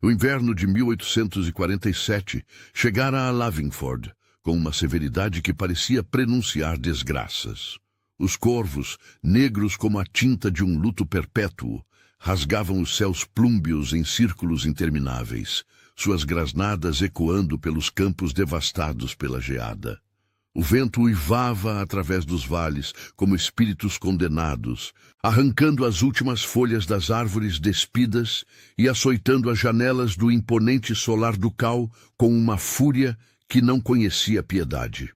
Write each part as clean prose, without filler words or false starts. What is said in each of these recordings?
O inverno de 1847 chegara a Lavingford, com uma severidade que parecia prenunciar desgraças. Os corvos, negros como a tinta de um luto perpétuo, rasgavam os céus plúmbeos em círculos intermináveis, suas grasnadas ecoando pelos campos devastados pela geada. O vento uivava através dos vales, como espíritos condenados, arrancando as últimas folhas das árvores despidas e açoitando as janelas do imponente solar ducal com uma fúria que não conhecia piedade.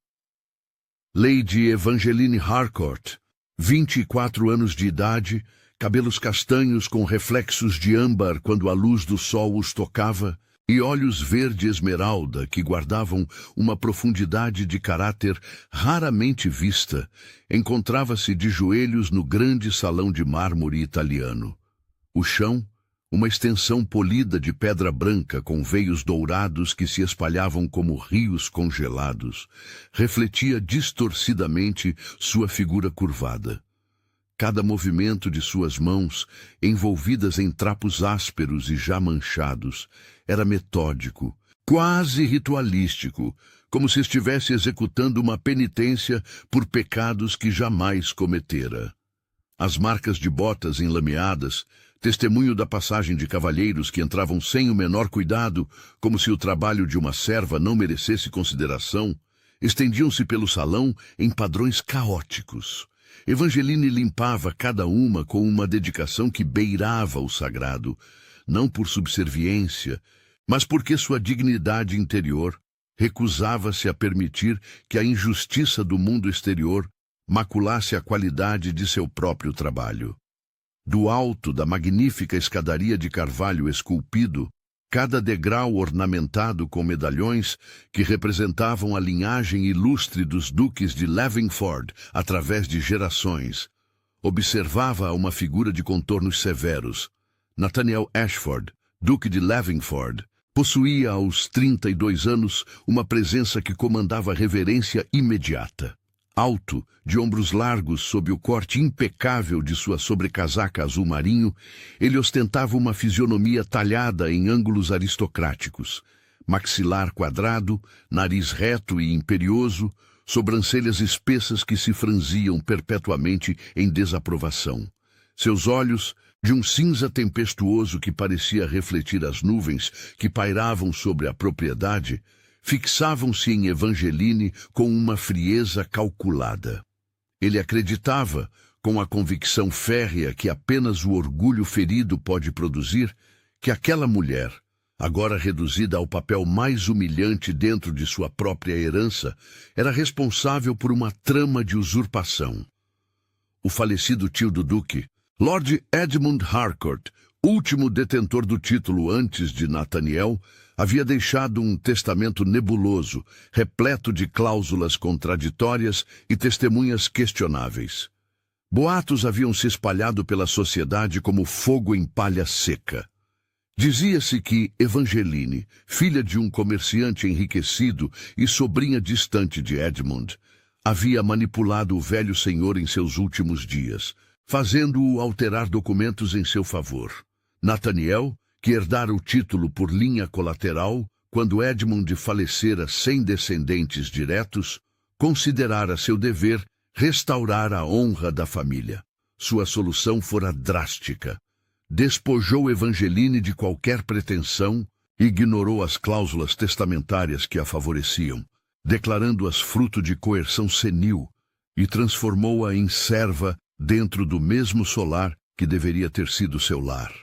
Lady Evangeline Harcourt, 24 anos de idade, cabelos castanhos com reflexos de âmbar quando a luz do sol os tocava, e olhos verde esmeralda que guardavam uma profundidade de caráter raramente vista, encontrava-se de joelhos no grande salão de mármore italiano. O chão, uma extensão polida de pedra branca com veios dourados que se espalhavam como rios congelados, refletia distorcidamente sua figura curvada. Cada movimento de suas mãos, envolvidas em trapos ásperos e já manchados, era metódico, quase ritualístico, como se estivesse executando uma penitência por pecados que jamais cometera. As marcas de botas enlameadas, testemunho da passagem de cavalheiros que entravam sem o menor cuidado, como se o trabalho de uma serva não merecesse consideração, estendiam-se pelo salão em padrões caóticos. Evangeline limpava cada uma com uma dedicação que beirava o sagrado, não por subserviência, mas porque sua dignidade interior recusava-se a permitir que a injustiça do mundo exterior maculasse a qualidade de seu próprio trabalho. Do alto da magnífica escadaria de carvalho esculpido, cada degrau ornamentado com medalhões que representavam a linhagem ilustre dos duques de Lavingford através de gerações, observava uma figura de contornos severos. Nathaniel Ashford, duque de Lavingford, possuía aos 32 anos uma presença que comandava reverência imediata. Alto, de ombros largos sob o corte impecável de sua sobrecasaca azul marinho, ele ostentava uma fisionomia talhada em ângulos aristocráticos, maxilar quadrado, nariz reto e imperioso, sobrancelhas espessas que se franziam perpetuamente em desaprovação. Seus olhos, de um cinza tempestuoso que parecia refletir as nuvens que pairavam sobre a propriedade, fixavam-se em Evangeline com uma frieza calculada. Ele acreditava, com a convicção férrea que apenas o orgulho ferido pode produzir, que aquela mulher, agora reduzida ao papel mais humilhante dentro de sua própria herança, era responsável por uma trama de usurpação. O falecido tio do duque, Lord Edmund Harcourt, último detentor do título antes de Nathaniel, havia deixado um testamento nebuloso, repleto de cláusulas contraditórias e testemunhas questionáveis. Boatos haviam se espalhado pela sociedade como fogo em palha seca. Dizia-se que Evangeline, filha de um comerciante enriquecido e sobrinha distante de Edmund, havia manipulado o velho senhor em seus últimos dias, fazendo-o alterar documentos em seu favor. Nathaniel, que herdara o título por linha colateral, quando Edmund falecera sem descendentes diretos, considerara seu dever restaurar a honra da família. Sua solução fora drástica. Despojou Evangeline de qualquer pretensão e ignorou as cláusulas testamentárias que a favoreciam, declarando-as fruto de coerção senil, e transformou-a em serva dentro do mesmo solar que deveria ter sido seu lar.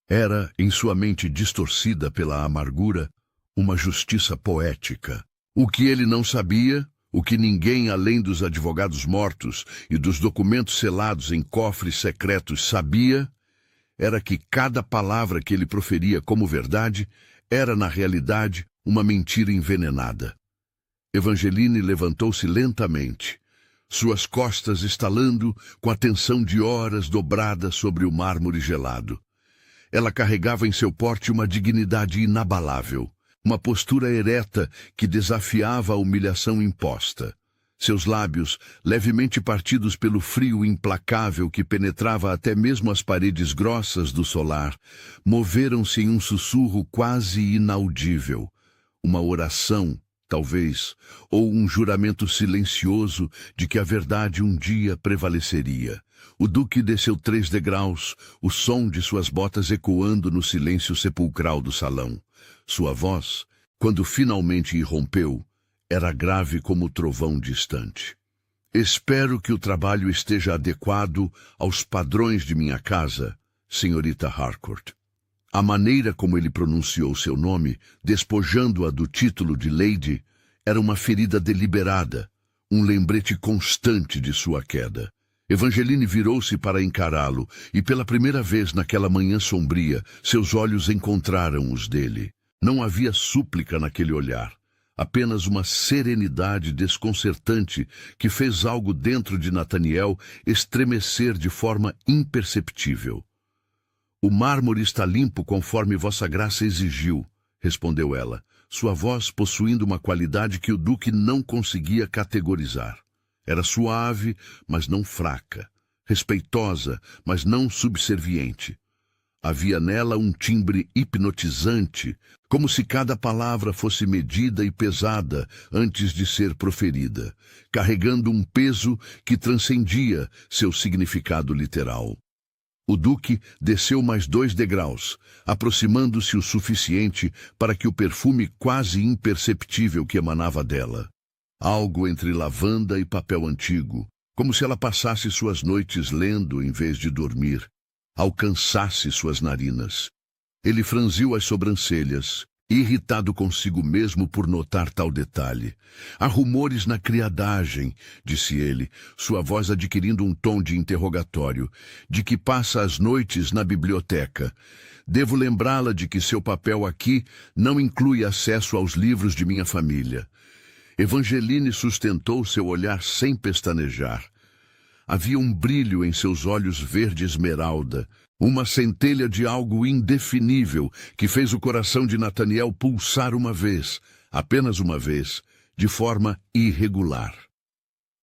Era, em sua mente distorcida pela amargura, uma justiça poética. O que ele não sabia, o que ninguém além dos advogados mortos e dos documentos selados em cofres secretos sabia, era que cada palavra que ele proferia como verdade era, na realidade, uma mentira envenenada. Evangeline levantou-se lentamente, suas costas estalando com a tensão de horas dobradas sobre o mármore gelado. Ela carregava em seu porte uma dignidade inabalável, uma postura ereta que desafiava a humilhação imposta. Seus lábios, levemente partidos pelo frio implacável que penetrava até mesmo as paredes grossas do solar, moveram-se em um sussurro quase inaudível. Uma oração, talvez, ou um juramento silencioso de que a verdade um dia prevaleceria. O duque desceu 3 degraus, o som de suas botas ecoando no silêncio sepulcral do salão. Sua voz, quando finalmente irrompeu, era grave como o trovão distante. Espero que o trabalho esteja adequado aos padrões de minha casa, senhorita Harcourt. A maneira como ele pronunciou seu nome, despojando-a do título de Lady, era uma ferida deliberada, um lembrete constante de sua queda. Evangeline virou-se para encará-lo, e pela primeira vez naquela manhã sombria, seus olhos encontraram os dele. Não havia súplica naquele olhar, apenas uma serenidade desconcertante que fez algo dentro de Nathaniel estremecer de forma imperceptível. "O mármore está limpo conforme vossa graça exigiu", respondeu ela, sua voz possuindo uma qualidade que o duque não conseguia categorizar. Era suave, mas não fraca, respeitosa, mas não subserviente. Havia nela um timbre hipnotizante, como se cada palavra fosse medida e pesada antes de ser proferida, carregando um peso que transcendia seu significado literal. O duque desceu mais 2 degraus, aproximando-se o suficiente para que o perfume quase imperceptível que emanava dela, algo entre lavanda e papel antigo, como se ela passasse suas noites lendo em vez de dormir, alcançasse suas narinas. Ele franziu as sobrancelhas, irritado consigo mesmo por notar tal detalhe. "Há rumores na criadagem", disse ele, sua voz adquirindo um tom de interrogatório, "de que passa as noites na biblioteca. Devo lembrá-la de que seu papel aqui não inclui acesso aos livros de minha família." Evangeline sustentou seu olhar sem pestanejar. Havia um brilho em seus olhos verde esmeralda, uma centelha de algo indefinível que fez o coração de Nathaniel pulsar uma vez, apenas uma vez, de forma irregular.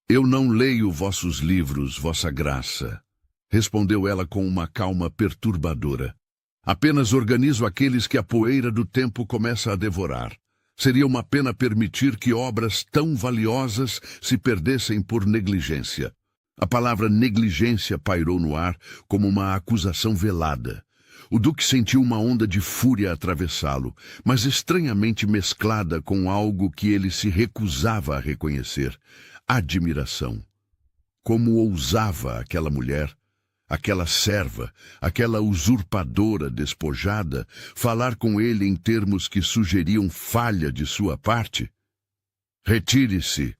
"Eu não leio vossos livros, vossa graça", respondeu ela com uma calma perturbadora. "Apenas organizo aqueles que a poeira do tempo começa a devorar. Seria uma pena permitir que obras tão valiosas se perdessem por negligência." A palavra negligência pairou no ar como uma acusação velada. O duque sentiu uma onda de fúria atravessá-lo, mas estranhamente mesclada com algo que ele se recusava a reconhecer: admiração. Como ousava aquela mulher, aquela serva, aquela usurpadora despojada, falar com ele em termos que sugeriam falha de sua parte? "Retire-se",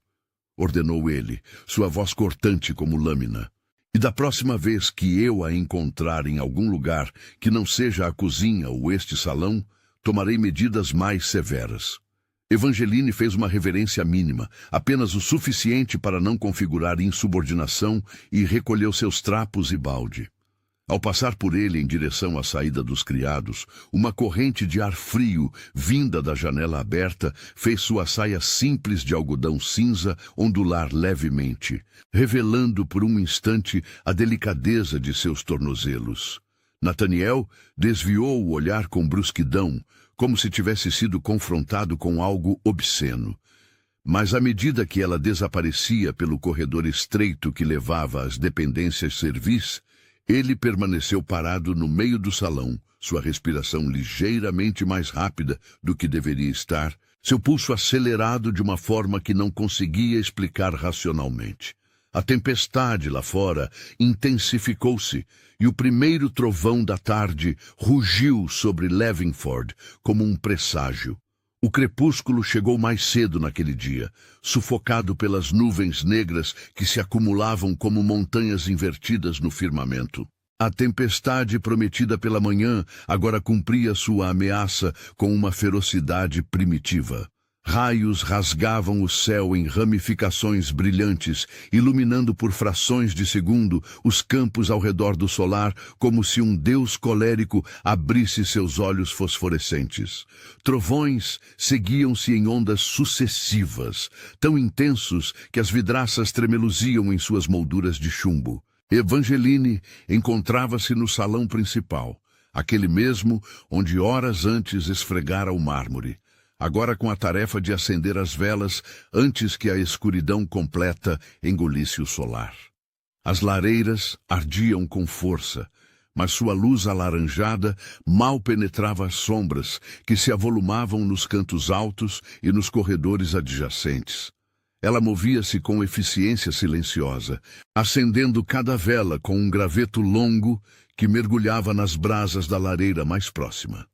ordenou ele, sua voz cortante como lâmina. "E da próxima vez que eu a encontrar em algum lugar que não seja a cozinha ou este salão, tomarei medidas mais severas." Evangeline fez uma reverência mínima, apenas o suficiente para não configurar insubordinação, e recolheu seus trapos e balde. Ao passar por ele em direção à saída dos criados, uma corrente de ar frio, vinda da janela aberta, fez sua saia simples de algodão cinza ondular levemente, revelando por um instante a delicadeza de seus tornozelos. Nathaniel desviou o olhar com brusquidão, como se tivesse sido confrontado com algo obsceno. Mas à medida que ela desaparecia pelo corredor estreito que levava às dependências servis, ele permaneceu parado no meio do salão, sua respiração ligeiramente mais rápida do que deveria estar, seu pulso acelerado de uma forma que não conseguia explicar racionalmente. A tempestade lá fora intensificou-se, e o primeiro trovão da tarde rugiu sobre Levingford como um presságio. O crepúsculo chegou mais cedo naquele dia, sufocado pelas nuvens negras que se acumulavam como montanhas invertidas no firmamento. A tempestade prometida pela manhã agora cumpria sua ameaça com uma ferocidade primitiva. Raios rasgavam o céu em ramificações brilhantes, iluminando por frações de segundo os campos ao redor do solar, como se um deus colérico abrisse seus olhos fosforescentes. Trovões seguiam-se em ondas sucessivas, tão intensos que as vidraças tremeluziam em suas molduras de chumbo. Evangeline encontrava-se no salão principal, aquele mesmo onde horas antes esfregara o mármore, agora com a tarefa de acender as velas antes que a escuridão completa engolisse o solar. As lareiras ardiam com força, mas sua luz alaranjada mal penetrava as sombras que se avolumavam nos cantos altos e nos corredores adjacentes. Ela movia-se com eficiência silenciosa, acendendo cada vela com um graveto longo que mergulhava nas brasas da lareira mais próxima.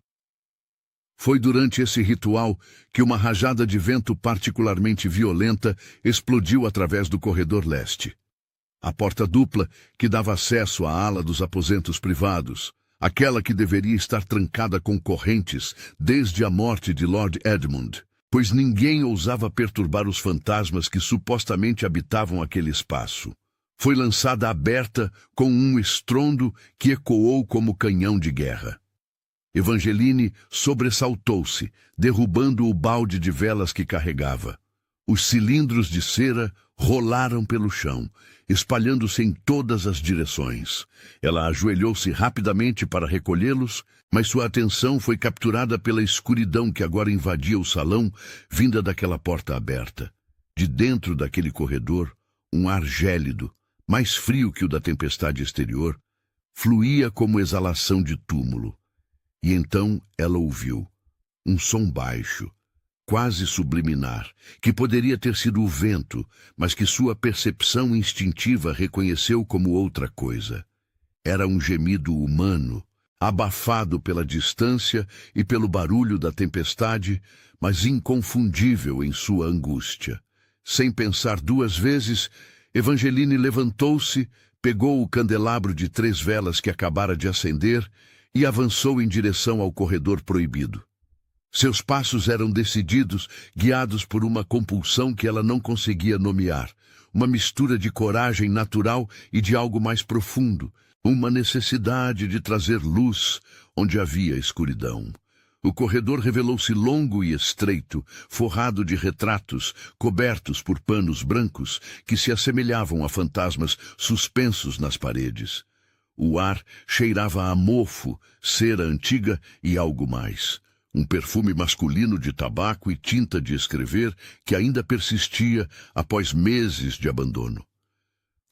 Foi durante esse ritual que uma rajada de vento particularmente violenta explodiu através do corredor leste. A porta dupla que dava acesso à ala dos aposentos privados, aquela que deveria estar trancada com correntes desde a morte de Lord Edmund, pois ninguém ousava perturbar os fantasmas que supostamente habitavam aquele espaço. Foi lançada aberta com um estrondo que ecoou como canhão de guerra. Evangeline sobressaltou-se, derrubando o balde de velas que carregava. Os cilindros de cera rolaram pelo chão, espalhando-se em todas as direções. Ela ajoelhou-se rapidamente para recolhê-los, mas sua atenção foi capturada pela escuridão que agora invadia o salão, vinda daquela porta aberta. De dentro daquele corredor, um ar gélido, mais frio que o da tempestade exterior, fluía como exalação de túmulo. E então ela ouviu um som baixo, quase subliminar, que poderia ter sido o vento, mas que sua percepção instintiva reconheceu como outra coisa. Era um gemido humano, abafado pela distância e pelo barulho da tempestade, mas inconfundível em sua angústia. Sem pensar duas vezes, Evangeline levantou-se, pegou o candelabro de 3 velas que acabara de acender e avançou em direção ao corredor proibido. Seus passos eram decididos, guiados por uma compulsão que ela não conseguia nomear, uma mistura de coragem natural e de algo mais profundo, uma necessidade de trazer luz onde havia escuridão. O corredor revelou-se longo e estreito, forrado de retratos, cobertos por panos brancos que se assemelhavam a fantasmas suspensos nas paredes. O ar cheirava a mofo, cera antiga e algo mais. Um perfume masculino de tabaco e tinta de escrever que ainda persistia após meses de abandono.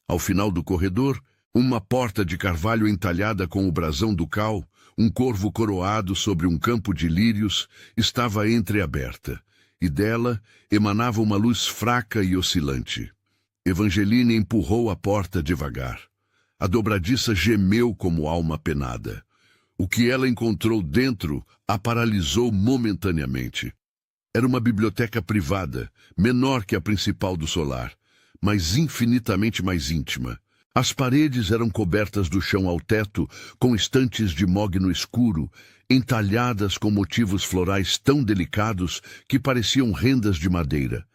Ao final do corredor, uma porta de carvalho entalhada com o brasão ducal, um corvo coroado sobre um campo de lírios, estava entreaberta, e dela emanava uma luz fraca e oscilante. Evangeline empurrou a porta devagar. A dobradiça gemeu como alma penada. O que ela encontrou dentro a paralisou momentaneamente. Era uma biblioteca privada, menor que a principal do solar, mas infinitamente mais íntima. As paredes eram cobertas do chão ao teto, com estantes de mogno escuro, entalhadas com motivos florais tão delicados que pareciam rendas de madeira.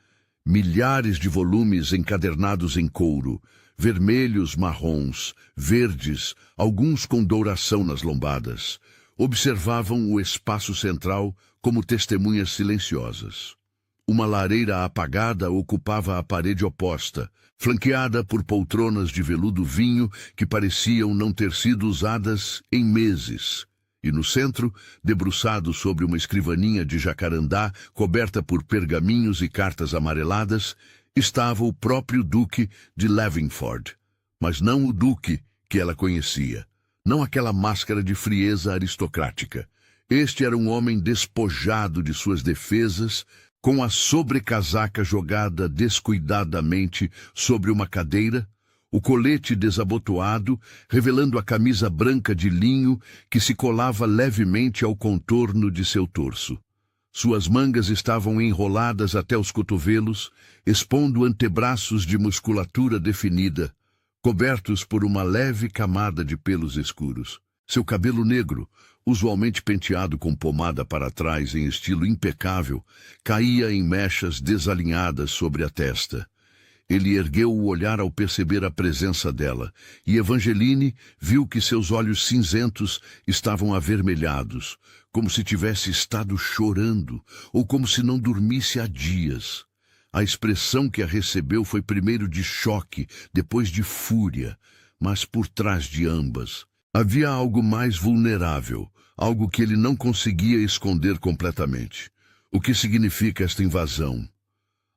Milhares de volumes encadernados em couro, vermelhos, marrons, verdes, alguns com douração nas lombadas, observavam o espaço central como testemunhas silenciosas. Uma lareira apagada ocupava a parede oposta, flanqueada por poltronas de veludo vinho que pareciam não ter sido usadas em meses. E no centro, debruçado sobre uma escrivaninha de jacarandá coberta por pergaminhos e cartas amareladas, estava o próprio Duque de Lavingford, mas não o Duque que ela conhecia, não aquela máscara de frieza aristocrática. Este era um homem despojado de suas defesas, com a sobrecasaca jogada descuidadamente sobre uma cadeira, o colete desabotoado, revelando a camisa branca de linho que se colava levemente ao contorno de seu torso. Suas mangas estavam enroladas até os cotovelos, expondo antebraços de musculatura definida, cobertos por uma leve camada de pelos escuros. Seu cabelo negro, usualmente penteado com pomada para trás em estilo impecável, caía em mechas desalinhadas sobre a testa. Ele ergueu o olhar ao perceber a presença dela, e Evangeline viu que seus olhos cinzentos estavam avermelhados, como se tivesse estado chorando, ou como se não dormisse há dias. A expressão que a recebeu foi primeiro de choque, depois de fúria, mas por trás de ambas havia algo mais vulnerável, algo que ele não conseguia esconder completamente. O que significa esta invasão?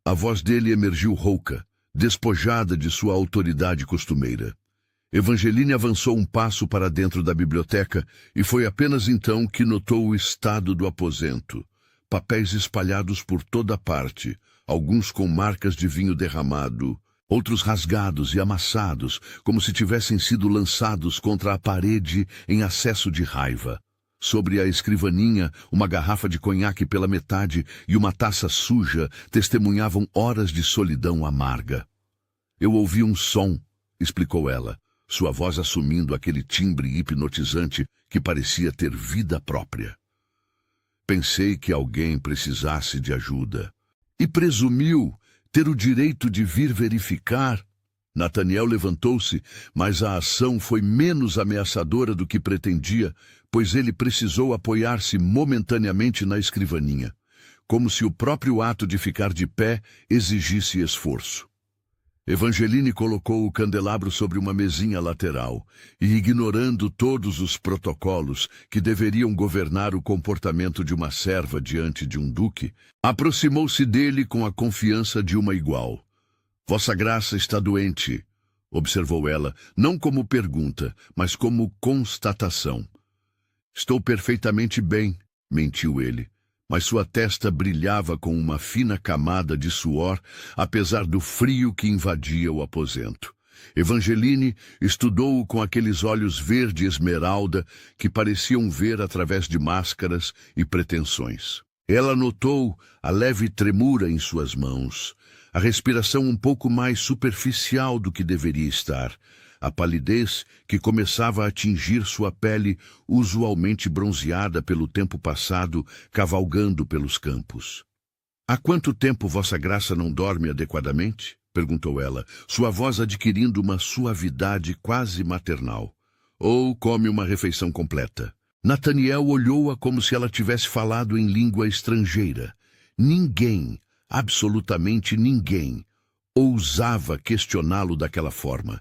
A voz dele emergiu rouca, despojada de sua autoridade costumeira. Evangeline avançou um passo para dentro da biblioteca e foi apenas então que notou o estado do aposento. Papéis espalhados por toda parte, alguns com marcas de vinho derramado, outros rasgados e amassados, como se tivessem sido lançados contra a parede em acesso de raiva. Sobre a escrivaninha, uma garrafa de conhaque pela metade e uma taça suja testemunhavam horas de solidão amarga. Eu ouvi um som, explicou ela, sua voz assumindo aquele timbre hipnotizante que parecia ter vida própria. Pensei que alguém precisasse de ajuda. E presumiu ter o direito de vir verificar. Nathaniel levantou-se, mas a ação foi menos ameaçadora do que pretendia, pois ele precisou apoiar-se momentaneamente na escrivaninha, como se o próprio ato de ficar de pé exigisse esforço. Evangeline colocou o candelabro sobre uma mesinha lateral e, ignorando todos os protocolos que deveriam governar o comportamento de uma serva diante de um duque, aproximou-se dele com a confiança de uma igual. Vossa Graça está doente, observou ela, não como pergunta, mas como constatação. Estou perfeitamente bem, mentiu ele, mas sua testa brilhava com uma fina camada de suor, apesar do frio que invadia o aposento. Evangeline estudou-o com aqueles olhos verde esmeralda que pareciam ver através de máscaras e pretensões. Ela notou a leve tremura em suas mãos, a respiração um pouco mais superficial do que deveria estar, a palidez que começava a atingir sua pele usualmente bronzeada pelo tempo passado, cavalgando pelos campos. Há quanto tempo Vossa Graça não dorme adequadamente? Perguntou ela, sua voz adquirindo uma suavidade quase maternal. Ou come uma refeição completa? Nathaniel olhou-a como se ela tivesse falado em língua estrangeira. Ninguém, absolutamente ninguém, ousava questioná-lo daquela forma.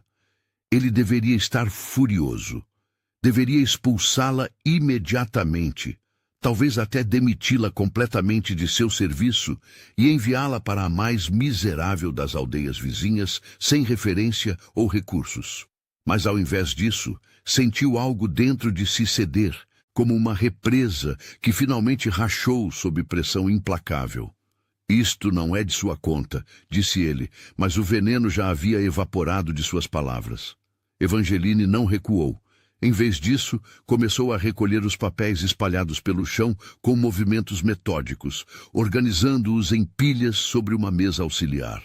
Ele deveria estar furioso. Deveria expulsá-la imediatamente, talvez até demiti-la completamente de seu serviço e enviá-la para a mais miserável das aldeias vizinhas, sem referência ou recursos. Mas ao invés disso, sentiu algo dentro de si ceder, como uma represa que finalmente rachou sob pressão implacável. Isto não é de sua conta, disse ele, mas o veneno já havia evaporado de suas palavras. Evangeline não recuou. Em vez disso, começou a recolher os papéis espalhados pelo chão com movimentos metódicos, organizando-os em pilhas sobre uma mesa auxiliar.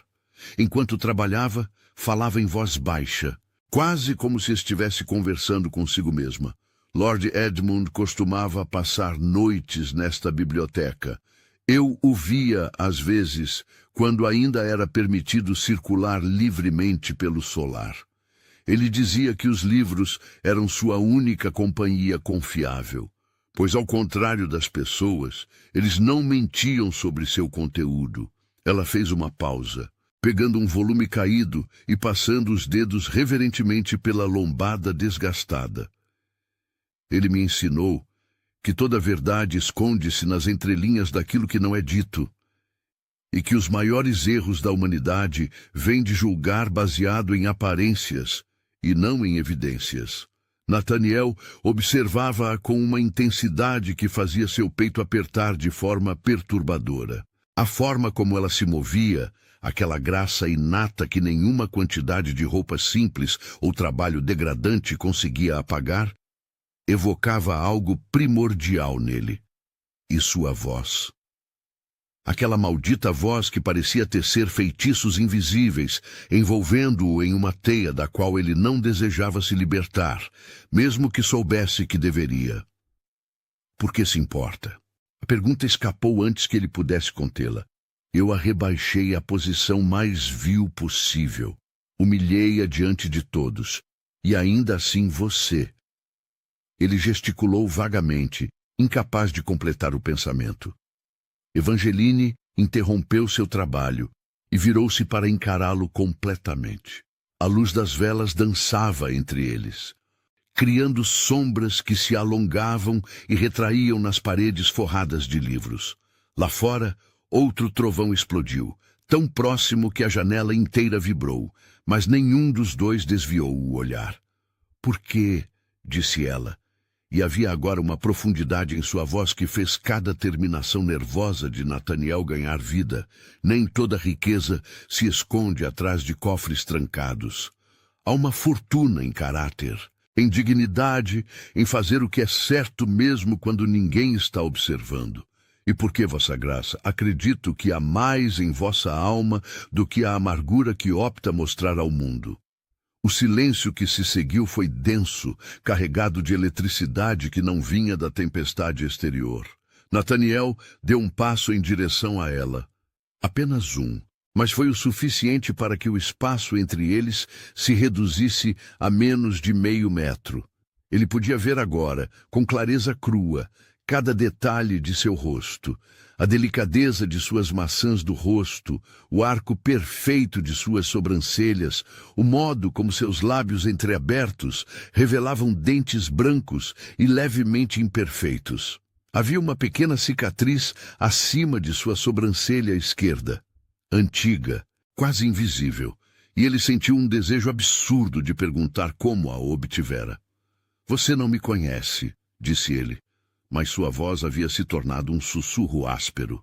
Enquanto trabalhava, falava em voz baixa, quase como se estivesse conversando consigo mesma. Lord Edmund costumava passar noites nesta biblioteca. Eu o via, às vezes, quando ainda era permitido circular livremente pelo solar. Ele dizia que os livros eram sua única companhia confiável, pois, ao contrário das pessoas, eles não mentiam sobre seu conteúdo. Ela fez uma pausa, pegando um volume caído e passando os dedos reverentemente pela lombada desgastada. Ele me ensinou que toda verdade esconde-se nas entrelinhas daquilo que não é dito, e que os maiores erros da humanidade vêm de julgar baseado em aparências e não em evidências. Nathaniel observava-a com uma intensidade que fazia seu peito apertar de forma perturbadora. A forma como ela se movia, aquela graça inata que nenhuma quantidade de roupa simples ou trabalho degradante conseguia apagar, evocava algo primordial nele. E sua voz. Aquela maldita voz que parecia tecer feitiços invisíveis, envolvendo-o em uma teia da qual ele não desejava se libertar, mesmo que soubesse que deveria. Por que se importa? A pergunta escapou antes que ele pudesse contê-la. Eu a rebaixei à posição mais vil possível. Humilhei-a diante de todos. E ainda assim você. Ele gesticulou vagamente, incapaz de completar o pensamento. Evangeline interrompeu seu trabalho e virou-se para encará-lo completamente. A luz das velas dançava entre eles, criando sombras que se alongavam e retraíam nas paredes forradas de livros. Lá fora, outro trovão explodiu, tão próximo que a janela inteira vibrou, mas nenhum dos dois desviou o olhar. "Por quê?" disse ela, e havia agora uma profundidade em sua voz que fez cada terminação nervosa de Nathaniel ganhar vida. Nem toda riqueza se esconde atrás de cofres trancados. Há uma fortuna em caráter, em dignidade, em fazer o que é certo mesmo quando ninguém está observando. E porque, vossa graça, acredito que há mais em vossa alma do que a amargura que opta mostrar ao mundo. O silêncio que se seguiu foi denso, carregado de eletricidade que não vinha da tempestade exterior. Nathaniel deu um passo em direção a ela. Apenas um, mas foi o suficiente para que o espaço entre eles se reduzisse a menos de meio metro. Ele podia ver agora, com clareza crua, cada detalhe de seu rosto, a delicadeza de suas maçãs do rosto, o arco perfeito de suas sobrancelhas, o modo como seus lábios entreabertos revelavam dentes brancos e levemente imperfeitos. Havia uma pequena cicatriz acima de sua sobrancelha esquerda, antiga, quase invisível, e ele sentiu um desejo absurdo de perguntar como a obtivera. "Você não me conhece", disse ele. Mas sua voz havia se tornado um sussurro áspero.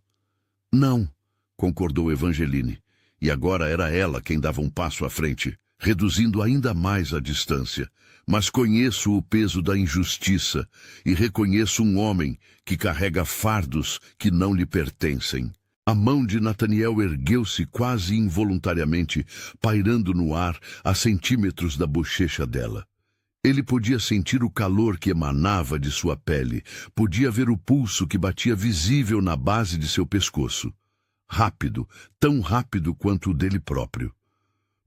"Não", concordou Evangeline, e agora era ela quem dava um passo à frente, reduzindo ainda mais a distância. "Mas conheço o peso da injustiça e reconheço um homem que carrega fardos que não lhe pertencem." A mão de Nathaniel ergueu-se quase involuntariamente, pairando no ar a centímetros da bochecha dela. Ele podia sentir o calor que emanava de sua pele, podia ver o pulso que batia visível na base de seu pescoço. Rápido, tão rápido quanto o dele próprio.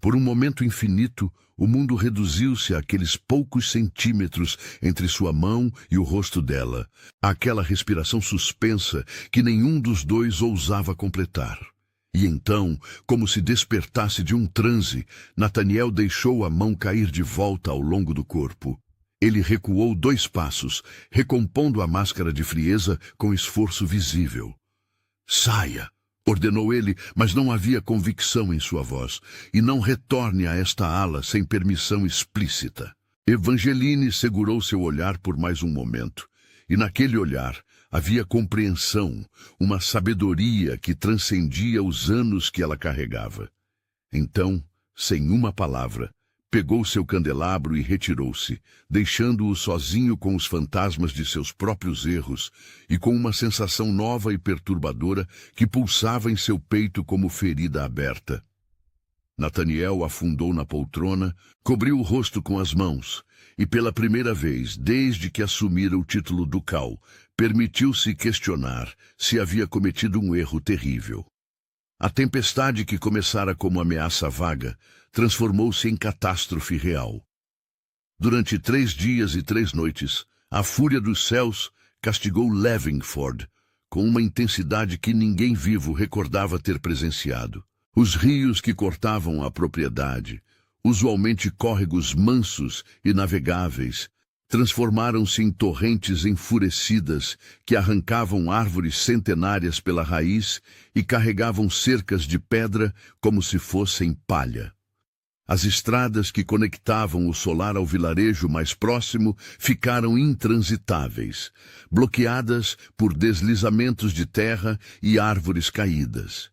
Por um momento infinito, o mundo reduziu-se àqueles poucos centímetros entre sua mão e o rosto dela, àquela respiração suspensa que nenhum dos dois ousava completar. E então, como se despertasse de um transe, Nathaniel deixou a mão cair de volta ao longo do corpo. Ele recuou 2 passos, recompondo a máscara de frieza com esforço visível. "Saia!" ordenou ele, mas não havia convicção em sua voz. "E não retorne a esta ala sem permissão explícita." Evangeline segurou seu olhar por mais um momento, e naquele olhar havia compreensão, uma sabedoria que transcendia os anos que ela carregava. Então, sem uma palavra, pegou seu candelabro e retirou-se, deixando-o sozinho com os fantasmas de seus próprios erros e com uma sensação nova e perturbadora que pulsava em seu peito como ferida aberta. Nathaniel afundou na poltrona, cobriu o rosto com as mãos e, pela primeira vez desde que assumira o título ducal, permitiu-se questionar se havia cometido um erro terrível. A tempestade que começara como ameaça vaga transformou-se em catástrofe real. Durante 3 dias e 3 noites, a fúria dos céus castigou Lavingford com uma intensidade que ninguém vivo recordava ter presenciado. Os rios que cortavam a propriedade, usualmente córregos mansos e navegáveis, transformaram-se em torrentes enfurecidas que arrancavam árvores centenárias pela raiz e carregavam cercas de pedra como se fossem palha. As estradas que conectavam o solar ao vilarejo mais próximo ficaram intransitáveis, bloqueadas por deslizamentos de terra e árvores caídas.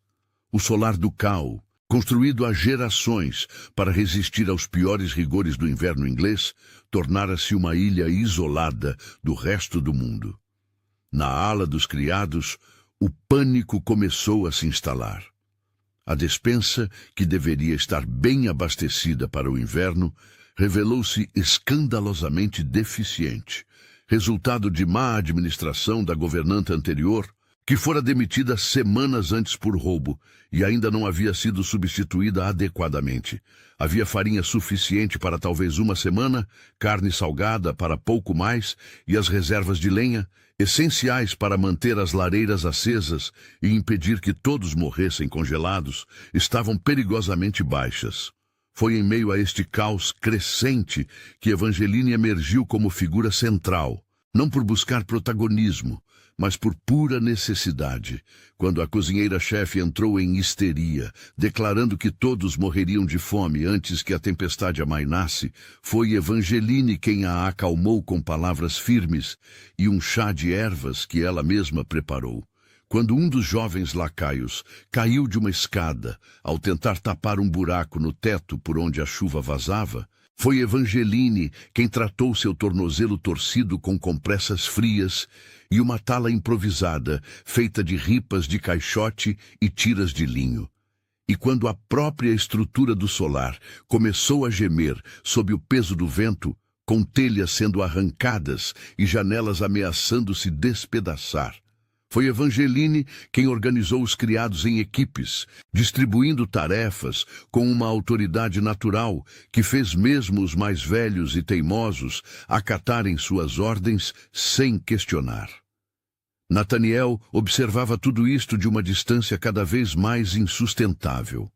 O solar ducal, construído há gerações para resistir aos piores rigores do inverno inglês, tornara-se uma ilha isolada do resto do mundo. Na ala dos criados, o pânico começou a se instalar. A despensa, que deveria estar bem abastecida para o inverno, revelou-se escandalosamente deficiente, resultado de má administração da governanta anterior, que fora demitida semanas antes por roubo e ainda não havia sido substituída adequadamente. Havia farinha suficiente para talvez uma semana, carne salgada para pouco mais e as reservas de lenha, essenciais para manter as lareiras acesas e impedir que todos morressem congelados, estavam perigosamente baixas. Foi em meio a este caos crescente que Evangeline emergiu como figura central, não por buscar protagonismo, mas por pura necessidade, quando a cozinheira-chefe entrou em histeria, declarando que todos morreriam de fome antes que a tempestade amainasse. Foi Evangeline quem a acalmou com palavras firmes e um chá de ervas que ela mesma preparou. Quando um dos jovens lacaios caiu de uma escada ao tentar tapar um buraco no teto por onde a chuva vazava, foi Evangeline quem tratou seu tornozelo torcido com compressas frias e uma tala improvisada, feita de ripas de caixote e tiras de linho. E quando a própria estrutura do solar começou a gemer sob o peso do vento, com telhas sendo arrancadas e janelas ameaçando se despedaçar, foi Evangeline quem organizou os criados em equipes, distribuindo tarefas com uma autoridade natural que fez mesmo os mais velhos e teimosos acatarem suas ordens sem questionar. Nathaniel observava tudo isto de uma distância cada vez mais insustentável.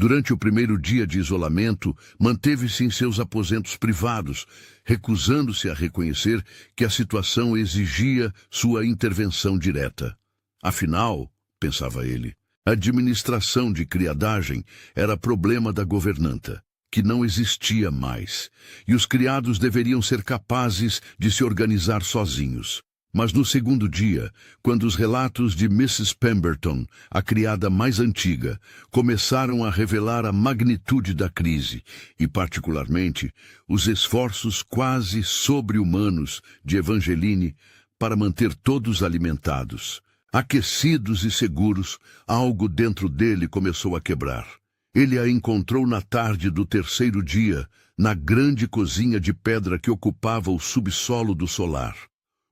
Durante o primeiro dia de isolamento, manteve-se em seus aposentos privados, recusando-se a reconhecer que a situação exigia sua intervenção direta. Afinal, pensava ele, a administração de criadagem era problema da governanta, que não existia mais, e os criados deveriam ser capazes de se organizar sozinhos. Mas no segundo dia, quando os relatos de Mrs. Pemberton, a criada mais antiga, começaram a revelar a magnitude da crise e, particularmente, os esforços quase sobre-humanos de Evangeline para manter todos alimentados, aquecidos e seguros, algo dentro dele começou a quebrar. Ele a encontrou na tarde do terceiro dia, na grande cozinha de pedra que ocupava o subsolo do solar.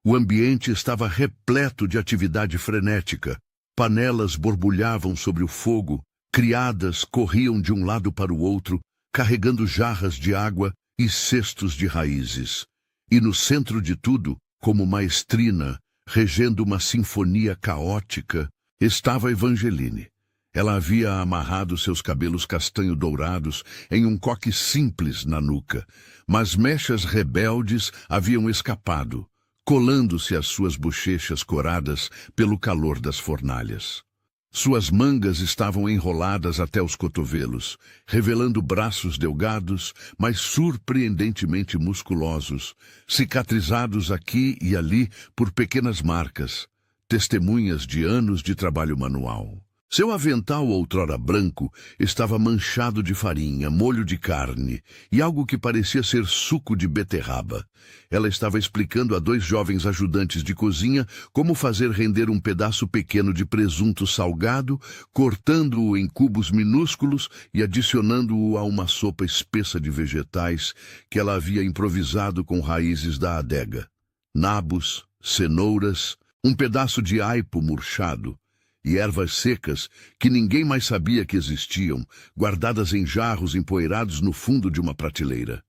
O ambiente estava repleto de atividade frenética. Panelas borbulhavam sobre o fogo, criadas corriam de um lado para o outro, carregando jarras de água e cestos de raízes. E no centro de tudo, como maestrina, regendo uma sinfonia caótica, estava Evangeline. Ela havia amarrado seus cabelos castanho-dourados em um coque simples na nuca, mas mechas rebeldes haviam escapado, colando-se às suas bochechas coradas pelo calor das fornalhas. Suas mangas estavam enroladas até os cotovelos, revelando braços delgados, mas surpreendentemente musculosos, cicatrizados aqui e ali por pequenas marcas, testemunhas de anos de trabalho manual. Seu avental, outrora branco, estava manchado de farinha, molho de carne e algo que parecia ser suco de beterraba. Ela estava explicando a dois jovens ajudantes de cozinha como fazer render um pedaço pequeno de presunto salgado, cortando-o em cubos minúsculos e adicionando-o a uma sopa espessa de vegetais que ela havia improvisado com raízes da adega. Nabos, cenouras, um pedaço de aipo murchado, e ervas secas que ninguém mais sabia que existiam, guardadas em jarros empoeirados no fundo de uma prateleira.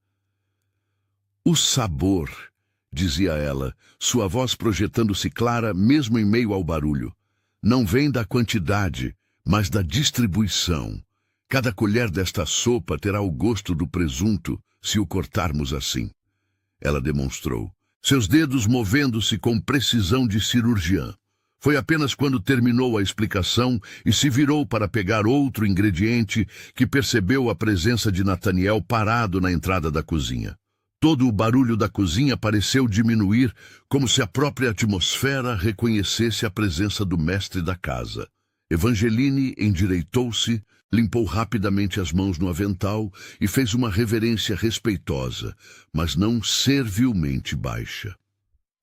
O sabor, dizia ela, sua voz projetando-se clara mesmo em meio ao barulho, não vem da quantidade, mas da distribuição. Cada colher desta sopa terá o gosto do presunto se o cortarmos assim. Ela demonstrou, seus dedos movendo-se com precisão de cirurgiã. Foi apenas quando terminou a explicação e se virou para pegar outro ingrediente que percebeu a presença de Nathaniel parado na entrada da cozinha. Todo o barulho da cozinha pareceu diminuir, como se a própria atmosfera reconhecesse a presença do mestre da casa. Evangeline endireitou-se, limpou rapidamente as mãos no avental e fez uma reverência respeitosa, mas não servilmente baixa.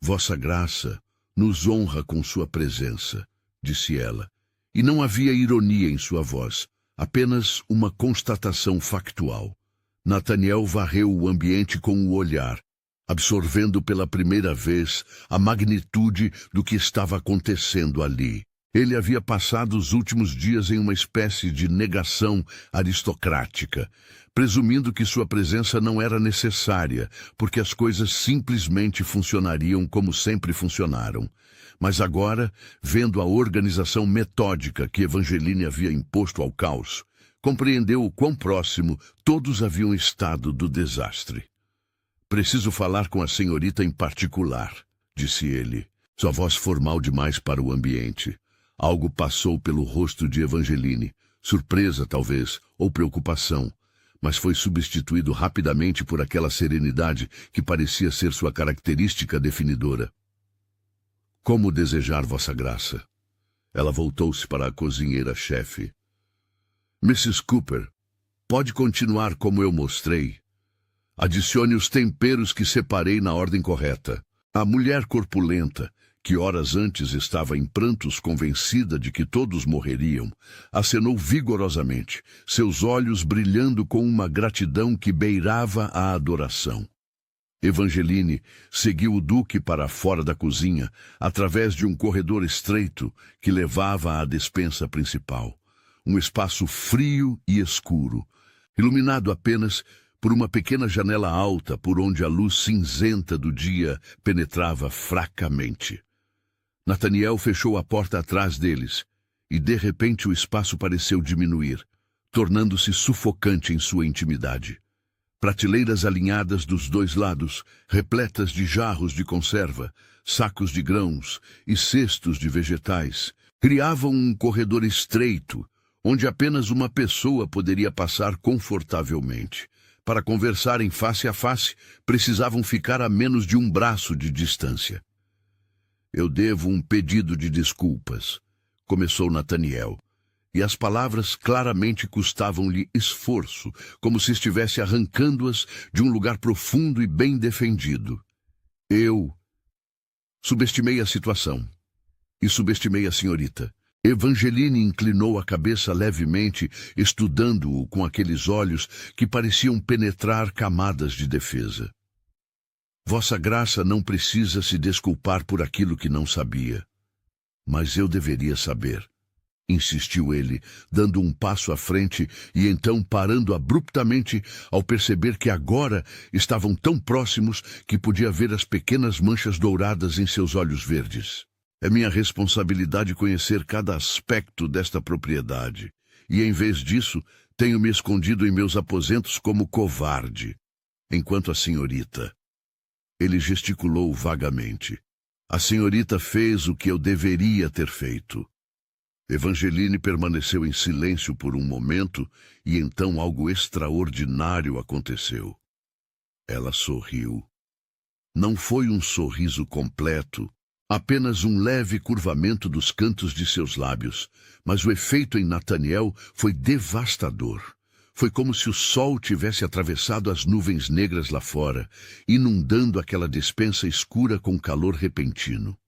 Vossa Graça nos honra com sua presença, disse ela, e não havia ironia em sua voz, apenas uma constatação factual. Nathaniel varreu o ambiente com o olhar, absorvendo pela primeira vez a magnitude do que estava acontecendo ali. Ele havia passado os últimos dias em uma espécie de negação aristocrática, presumindo que sua presença não era necessária, porque as coisas simplesmente funcionariam como sempre funcionaram. Mas agora, vendo a organização metódica que Evangeline havia imposto ao caos, compreendeu o quão próximo todos haviam estado do desastre. "Preciso falar com a senhorita em particular", disse ele, sua voz formal demais para o ambiente. Algo passou pelo rosto de Evangeline, surpresa talvez, ou preocupação, mas foi substituído rapidamente por aquela serenidade que parecia ser sua característica definidora. "Como desejar vossa graça?" Ela voltou-se para a cozinheira-chefe. "Mrs. Cooper, pode continuar como eu mostrei. Adicione os temperos que separei na ordem correta." A mulher corpulenta, que horas antes estava em prantos convencida de que todos morreriam, acenou vigorosamente, seus olhos brilhando com uma gratidão que beirava a adoração. Evangeline seguiu o duque para fora da cozinha, através de um corredor estreito que levava à despensa principal. Um espaço frio e escuro, iluminado apenas por uma pequena janela alta por onde a luz cinzenta do dia penetrava fracamente. Nathaniel fechou a porta atrás deles, e de repente o espaço pareceu diminuir, tornando-se sufocante em sua intimidade. Prateleiras alinhadas dos dois lados, repletas de jarros de conserva, sacos de grãos e cestos de vegetais, criavam um corredor estreito, onde apenas uma pessoa poderia passar confortavelmente. Para conversarem face a face, precisavam ficar a menos de um braço de distância. "Eu devo um pedido de desculpas", começou Nathaniel, e as palavras claramente custavam-lhe esforço, como se estivesse arrancando-as de um lugar profundo e bem defendido. "Eu subestimei a situação, e subestimei a senhorita." Evangeline inclinou a cabeça levemente, estudando-o com aqueles olhos que pareciam penetrar camadas de defesa. "Vossa graça não precisa se desculpar por aquilo que não sabia." "Mas eu deveria saber", insistiu ele, dando um passo à frente e então parando abruptamente ao perceber que agora estavam tão próximos que podia ver as pequenas manchas douradas em seus olhos verdes. "É minha responsabilidade conhecer cada aspecto desta propriedade, e em vez disso, tenho me escondido em meus aposentos como covarde, enquanto a senhorita..." Ele gesticulou vagamente. "A senhorita fez o que eu deveria ter feito." Evangeline permaneceu em silêncio por um momento, e então algo extraordinário aconteceu. Ela sorriu. Não foi um sorriso completo, apenas um leve curvamento dos cantos de seus lábios, mas o efeito em Nathaniel foi devastador. Foi como se o sol tivesse atravessado as nuvens negras lá fora, inundando aquela despensa escura com calor repentino.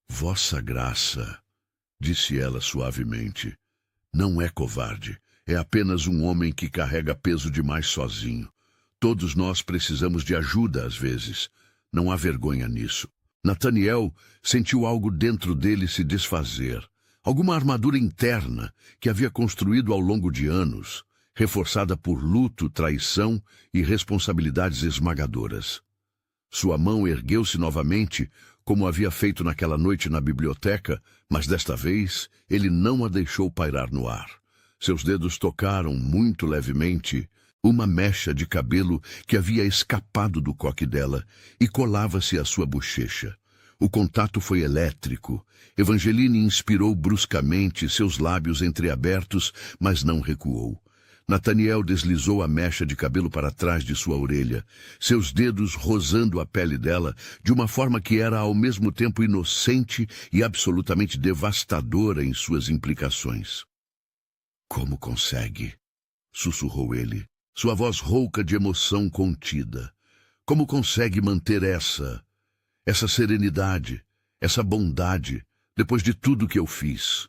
"Vossa graça", disse ela suavemente, "não é covarde, é apenas um homem que carrega peso demais sozinho. Todos nós precisamos de ajuda às vezes. Não há vergonha nisso." Nathaniel sentiu algo dentro dele se desfazer, alguma armadura interna que havia construído ao longo de anos, reforçada por luto, traição e responsabilidades esmagadoras. Sua mão ergueu-se novamente, como havia feito naquela noite na biblioteca, mas desta vez ele não a deixou pairar no ar. Seus dedos tocaram, muito levemente, uma mecha de cabelo que havia escapado do coque dela e colava-se à sua bochecha. O contato foi elétrico. Evangeline inspirou bruscamente, seus lábios entreabertos, mas não recuou. Nathaniel deslizou a mecha de cabelo para trás de sua orelha, seus dedos rosando a pele dela de uma forma que era ao mesmo tempo inocente e absolutamente devastadora em suas implicações. "Como consegue?" sussurrou ele, sua voz rouca de emoção contida. "Como consegue manter essa serenidade, essa bondade, depois de tudo que eu fiz?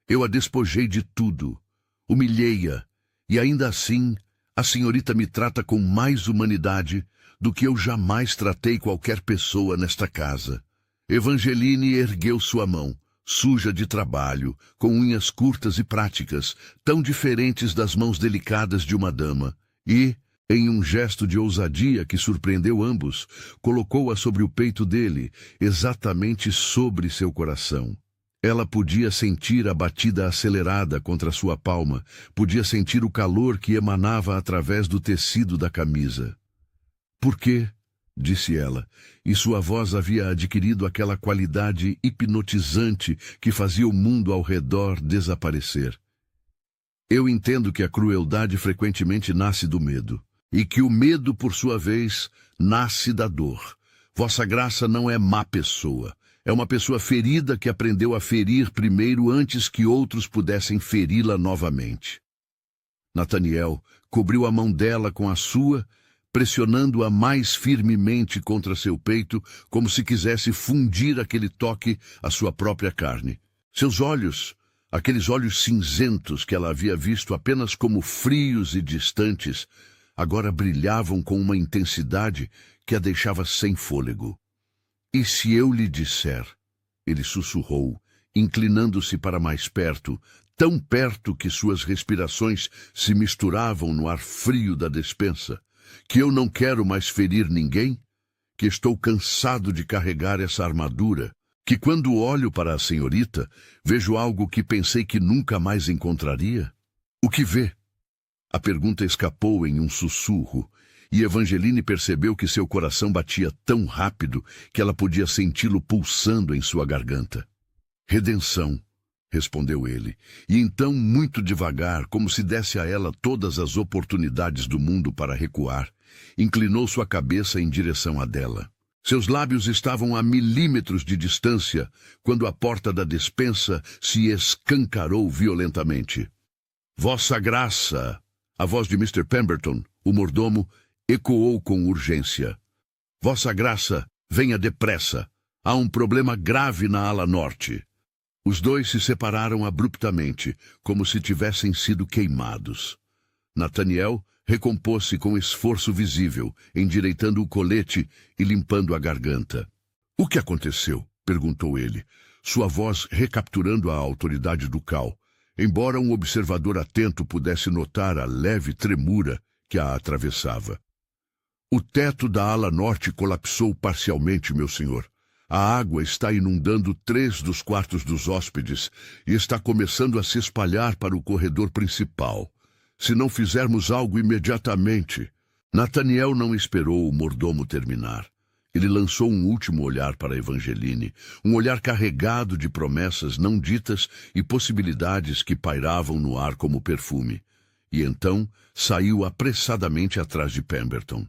Eu a despojei de tudo, humilhei-a, e ainda assim a senhorita me trata com mais humanidade do que eu jamais tratei qualquer pessoa nesta casa. Evangeline ergueu sua mão, suja de trabalho, com unhas curtas e práticas, tão diferentes das mãos delicadas de uma dama, e, em um gesto de ousadia que surpreendeu ambos, colocou-a sobre o peito dele, exatamente sobre seu coração. Ela podia sentir a batida acelerada contra sua palma, podia sentir o calor que emanava através do tecido da camisa. "Por quê?", disse ela, e sua voz havia adquirido aquela qualidade hipnotizante que fazia o mundo ao redor desaparecer. "Eu entendo que a crueldade frequentemente nasce do medo, e que o medo, por sua vez, nasce da dor. Vossa Graça não é má pessoa. É uma pessoa ferida que aprendeu a ferir primeiro antes que outros pudessem feri-la novamente." Nathaniel cobriu a mão dela com a sua, pressionando-a mais firmemente contra seu peito, como se quisesse fundir aquele toque à sua própria carne. Seus olhos, aqueles olhos cinzentos que ela havia visto apenas como frios e distantes, agora brilhavam com uma intensidade que a deixava sem fôlego. "E se eu lhe disser?", ele sussurrou, inclinando-se para mais perto, tão perto que suas respirações se misturavam no ar frio da despensa, "que eu não quero mais ferir ninguém? Que estou cansado de carregar essa armadura? Que quando olho para a senhorita, vejo algo que pensei que nunca mais encontraria?" "O que vê?" A pergunta escapou em um sussurro, e Evangeline percebeu que seu coração batia tão rápido que ela podia senti-lo pulsando em sua garganta. "Redenção", respondeu ele, e então, muito devagar, como se desse a ela todas as oportunidades do mundo para recuar, inclinou sua cabeça em direção à dela. Seus lábios estavam a milímetros de distância quando a porta da despensa se escancarou violentamente. "Vossa Graça!" A voz de Mr. Pemberton, o mordomo, ecoou com urgência. "Vossa Graça, venha depressa. Há um problema grave na ala norte." Os dois se separaram abruptamente, como se tivessem sido queimados. Nathaniel recompôs-se com esforço visível, endireitando o colete e limpando a garganta. "O que aconteceu?", perguntou ele, sua voz recapturando a autoridade ducal, embora um observador atento pudesse notar a leve tremura que a atravessava. "O teto da ala norte colapsou parcialmente, meu senhor. A água está inundando 3 dos quartos dos hóspedes e está começando a se espalhar para o corredor principal. Se não fizermos algo imediatamente..." Nathaniel não esperou o mordomo terminar. Ele lançou um último olhar para Evangeline, um olhar carregado de promessas não ditas e possibilidades que pairavam no ar como perfume. E então saiu apressadamente atrás de Pemberton.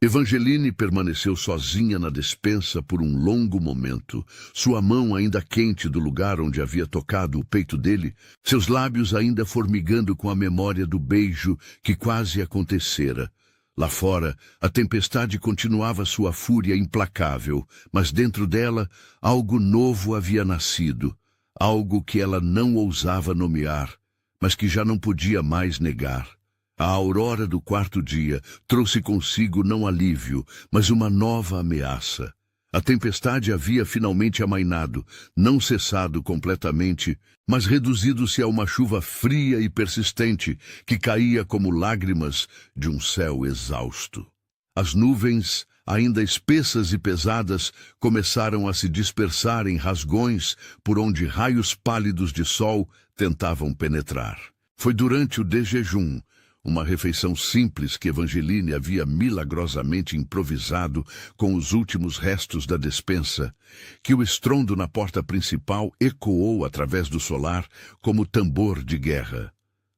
Evangeline permaneceu sozinha na despensa por um longo momento, sua mão ainda quente do lugar onde havia tocado o peito dele, seus lábios ainda formigando com a memória do beijo que quase acontecera. Lá fora, a tempestade continuava sua fúria implacável, mas dentro dela, algo novo havia nascido, algo que ela não ousava nomear, mas que já não podia mais negar. A aurora do 4º dia trouxe consigo não alívio, mas uma nova ameaça. A tempestade havia finalmente amainado, não cessado completamente, mas reduzido-se a uma chuva fria e persistente que caía como lágrimas de um céu exausto. As nuvens, ainda espessas e pesadas, começaram a se dispersar em rasgões por onde raios pálidos de sol tentavam penetrar. Foi durante o desjejum, uma refeição simples que Evangeline havia milagrosamente improvisado com os últimos restos da despensa, que o estrondo na porta principal ecoou através do solar como tambor de guerra.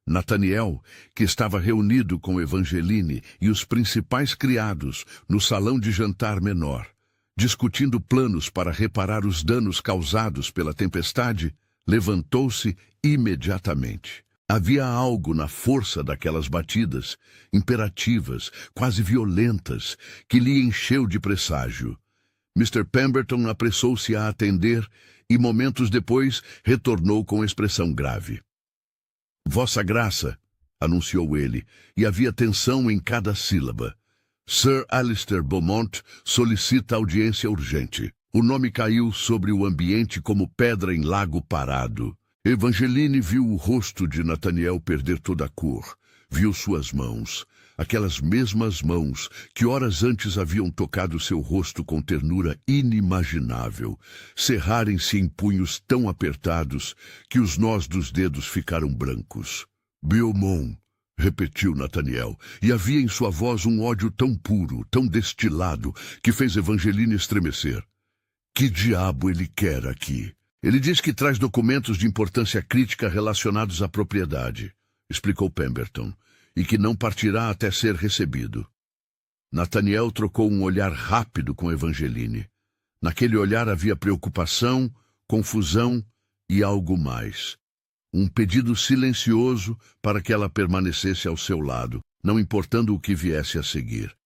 Nathaniel, que estava reunido com Evangeline e os principais criados no salão de jantar menor, discutindo planos para reparar os danos causados pela tempestade, levantou-se imediatamente. Havia algo na força daquelas batidas, imperativas, quase violentas, que lhe encheu de presságio. Mr. Pemberton apressou-se a atender e, momentos depois, retornou com expressão grave. "Vossa Graça", anunciou ele, e havia tensão em cada sílaba. Sir Alistair Beaumont solicita audiência urgente. O nome caiu sobre o ambiente como pedra em lago parado. Evangeline viu o rosto de Nathaniel perder toda a cor. Viu suas mãos, aquelas mesmas mãos que horas antes haviam tocado seu rosto com ternura inimaginável, cerrarem-se em punhos tão apertados que os nós dos dedos ficaram brancos. Beaumont, repetiu Nathaniel, e havia em sua voz um ódio tão puro, tão destilado, que fez Evangeline estremecer. Que diabo ele quer aqui? Ele diz que traz documentos de importância crítica relacionados à propriedade, explicou Pemberton, e que não partirá até ser recebido. Nathaniel trocou um olhar rápido com Evangeline. Naquele olhar havia preocupação, confusão e algo mais. Um pedido silencioso para que ela permanecesse ao seu lado, não importando o que viesse a seguir.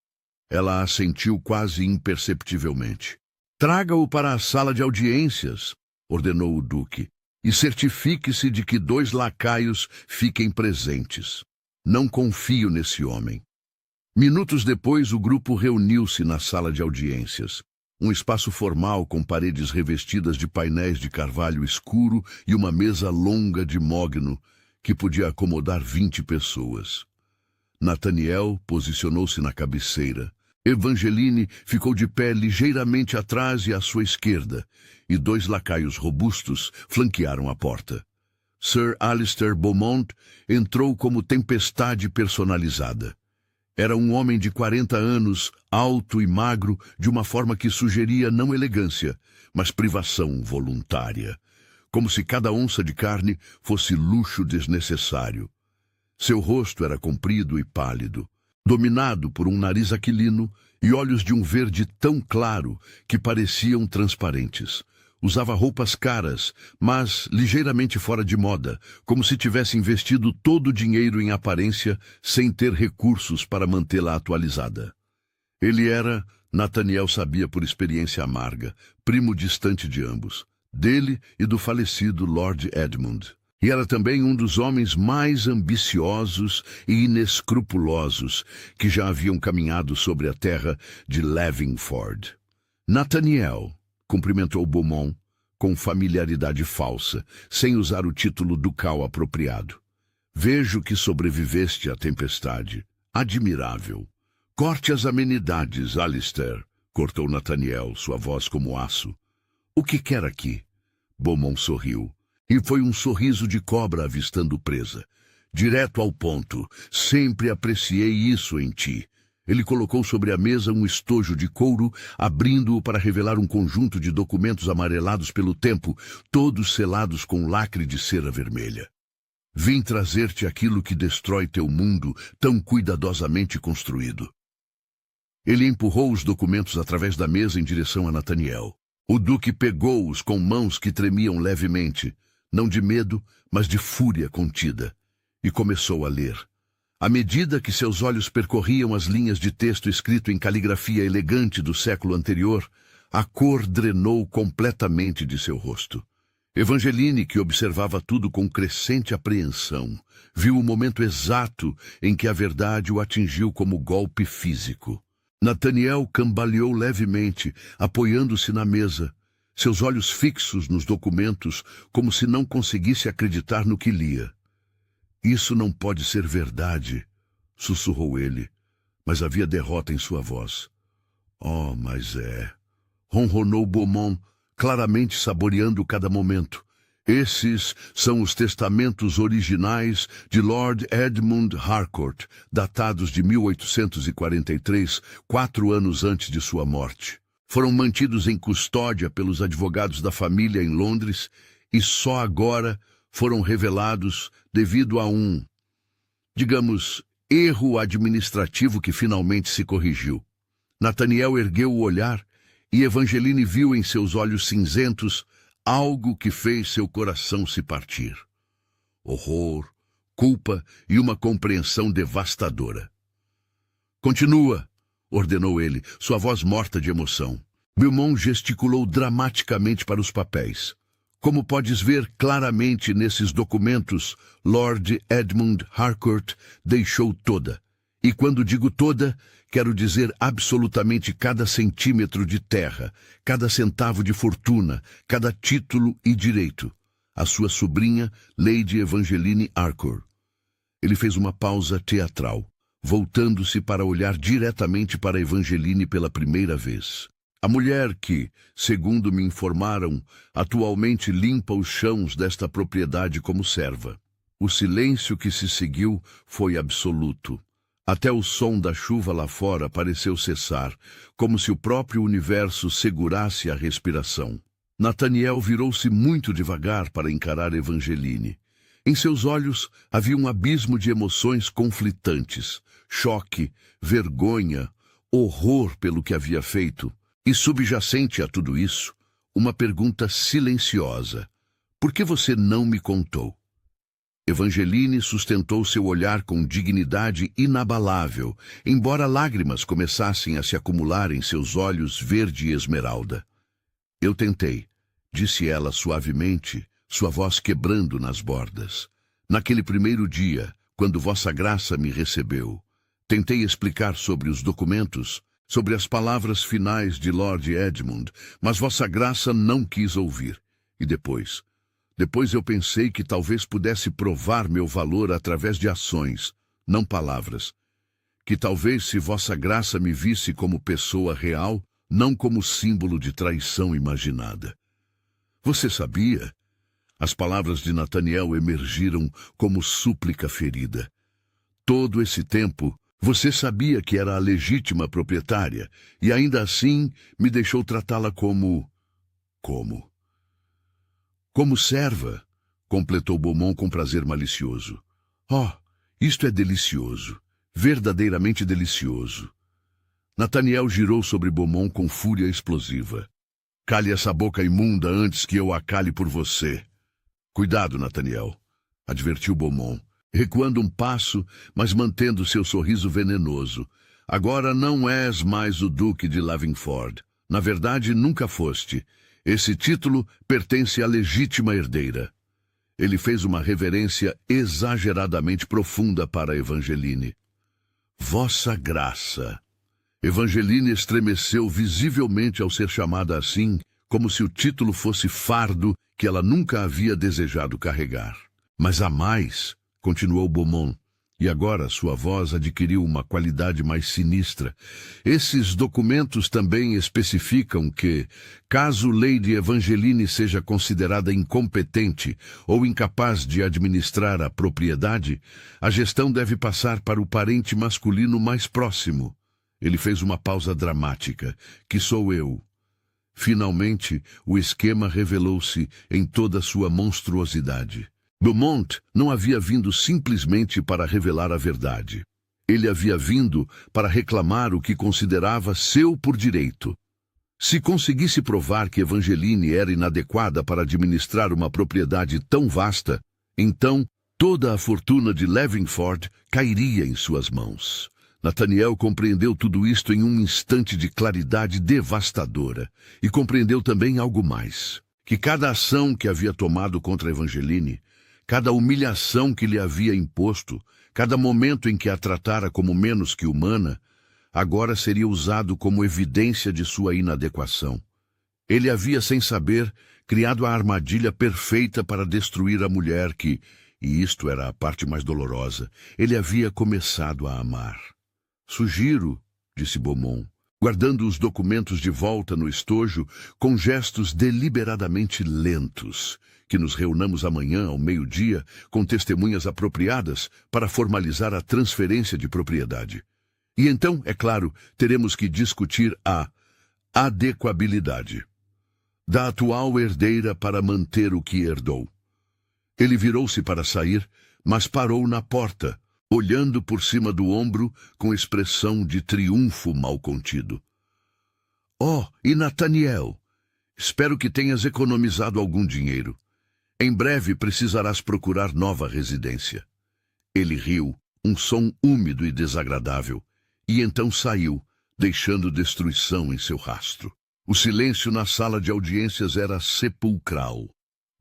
Ela assentiu quase imperceptivelmente. Traga-o para a sala de audiências, ordenou o duque, e certifique-se de que 2 lacaios fiquem presentes. Não confio nesse homem. Minutos depois, o grupo reuniu-se na sala de audiências. Um espaço formal com paredes revestidas de painéis de carvalho escuro e uma mesa longa de mogno que podia acomodar 20 pessoas. Nathaniel posicionou-se na cabeceira. Evangeline ficou de pé ligeiramente atrás e à sua esquerda, e 2 lacaios robustos flanquearam a porta. Sir Alistair Beaumont entrou como tempestade personalizada. Era um homem de 40 anos, alto e magro, de uma forma que sugeria não elegância, mas privação voluntária, como se cada onça de carne fosse luxo desnecessário. Seu rosto era comprido e pálido, dominado por um nariz aquilino e olhos de um verde tão claro que pareciam transparentes. Usava roupas caras, mas ligeiramente fora de moda, como se tivesse investido todo o dinheiro em aparência sem ter recursos para mantê-la atualizada. Ele era, Nathaniel sabia por experiência amarga, primo distante de ambos, dele e do falecido Lord Edmund. E era também um dos homens mais ambiciosos e inescrupulosos que já haviam caminhado sobre a terra de Lavingford. Nathaniel cumprimentou Beaumont com familiaridade falsa, sem usar o título ducal apropriado. Vejo que sobreviveste à tempestade. Admirável. Corte as amenidades, Alistair, cortou Nathaniel, sua voz como aço. O que quer aqui? Beaumont sorriu. E foi um sorriso de cobra avistando presa. Direto ao ponto. Sempre apreciei isso em ti. Ele colocou sobre a mesa um estojo de couro, abrindo-o para revelar um conjunto de documentos amarelados pelo tempo, todos selados com lacre de cera vermelha. Vim trazer-te aquilo que destrói teu mundo, tão cuidadosamente construído. Ele empurrou os documentos através da mesa em direção a Nathaniel. O duque pegou-os com mãos que tremiam levemente, não de medo, mas de fúria contida, e começou a ler. À medida que seus olhos percorriam as linhas de texto escrito em caligrafia elegante do século anterior, a cor drenou completamente de seu rosto. Evangeline, que observava tudo com crescente apreensão, viu o momento exato em que a verdade o atingiu como golpe físico. Nathaniel cambaleou levemente, apoiando-se na mesa, seus olhos fixos nos documentos, como se não conseguisse acreditar no que lia. Isso não pode ser verdade, sussurrou ele, mas havia derrota em sua voz. Oh, mas é, ronronou Beaumont, claramente saboreando cada momento. Esses são os testamentos originais de Lord Edmund Harcourt, datados de 1843, 4 anos antes de sua morte. Foram mantidos em custódia pelos advogados da família em Londres e só agora foram revelados devido a um, digamos, erro administrativo que finalmente se corrigiu. Nathaniel ergueu o olhar e Evangeline viu em seus olhos cinzentos algo que fez seu coração se partir. Horror, culpa e uma compreensão devastadora. Continua, ordenou ele, sua voz morta de emoção. Beaumont gesticulou dramaticamente para os papéis. Como podes ver claramente nesses documentos, Lord Edmund Harcourt deixou toda. E quando digo toda, quero dizer absolutamente cada centímetro de terra, cada centavo de fortuna, cada título e direito. A sua sobrinha, Lady Evangeline Archer. Ele fez uma pausa teatral, voltando-se para olhar diretamente para Evangeline pela primeira vez. A mulher que, segundo me informaram, atualmente limpa os chãos desta propriedade como serva. O silêncio que se seguiu foi absoluto. Até o som da chuva lá fora pareceu cessar, como se o próprio universo segurasse a respiração. Nathaniel virou-se muito devagar para encarar Evangeline. Em seus olhos havia um abismo de emoções conflitantes, choque, vergonha, horror pelo que havia feito, e subjacente a tudo isso, uma pergunta silenciosa. Por que você não me contou? Evangeline sustentou seu olhar com dignidade inabalável, embora lágrimas começassem a se acumular em seus olhos verde esmeralda. Eu tentei, disse ela suavemente, sua voz quebrando nas bordas. Naquele primeiro dia, quando Vossa Graça me recebeu, tentei explicar sobre os documentos, sobre as palavras finais de Lord Edmund, mas Vossa Graça não quis ouvir. E depois eu pensei que talvez pudesse provar meu valor através de ações, não palavras. Que talvez se Vossa Graça me visse como pessoa real, não como símbolo de traição imaginada. Você sabia? As palavras de Nathaniel emergiram como súplica ferida. Todo esse tempo, você sabia que era a legítima proprietária, e ainda assim me deixou tratá-la como... Como? Como serva, completou Beaumont com prazer malicioso. Oh, isto é delicioso, verdadeiramente delicioso. Nathaniel girou sobre Beaumont com fúria explosiva. Cale essa boca imunda antes que eu a cale por você. Cuidado, Nathaniel, advertiu Beaumont, recuando um passo, mas mantendo seu sorriso venenoso. Agora não és mais o Duque de Lavingford. Na verdade, nunca foste. Esse título pertence à legítima herdeira. Ele fez uma reverência exageradamente profunda para Evangeline. Vossa Graça. Evangeline estremeceu visivelmente ao ser chamada assim, como se o título fosse fardo que ela nunca havia desejado carregar. Mas há mais, continuou Beaumont, e agora sua voz adquiriu uma qualidade mais sinistra. Esses documentos também especificam que, caso Lady Evangeline seja considerada incompetente ou incapaz de administrar a propriedade, a gestão deve passar para o parente masculino mais próximo. Ele fez uma pausa dramática, que sou eu. Finalmente, o esquema revelou-se em toda sua monstruosidade. Beaumont não havia vindo simplesmente para revelar a verdade. Ele havia vindo para reclamar o que considerava seu por direito. Se conseguisse provar que Evangeline era inadequada para administrar uma propriedade tão vasta, então toda a fortuna de Lavingford cairia em suas mãos. Nathaniel compreendeu tudo isto em um instante de claridade devastadora, e compreendeu também algo mais, que cada ação que havia tomado contra Evangeline, cada humilhação que lhe havia imposto, cada momento em que a tratara como menos que humana, agora seria usado como evidência de sua inadequação. Ele havia, sem saber, criado a armadilha perfeita para destruir a mulher que, e isto era a parte mais dolorosa, ele havia começado a amar. Sugiro, disse Beaumont, guardando os documentos de volta no estojo com gestos deliberadamente lentos, que nos reunamos amanhã ao meio-dia com testemunhas apropriadas para formalizar a transferência de propriedade. E então, é claro, teremos que discutir a adequabilidade da atual herdeira para manter o que herdou. Ele virou-se para sair, mas parou na porta, olhando por cima do ombro com expressão de triunfo mal contido. Oh, e Nathaniel, espero que tenhas economizado algum dinheiro. Em breve precisarás procurar nova residência. Ele riu, um som úmido e desagradável, e então saiu, deixando destruição em seu rastro. O silêncio na sala de audiências era sepulcral.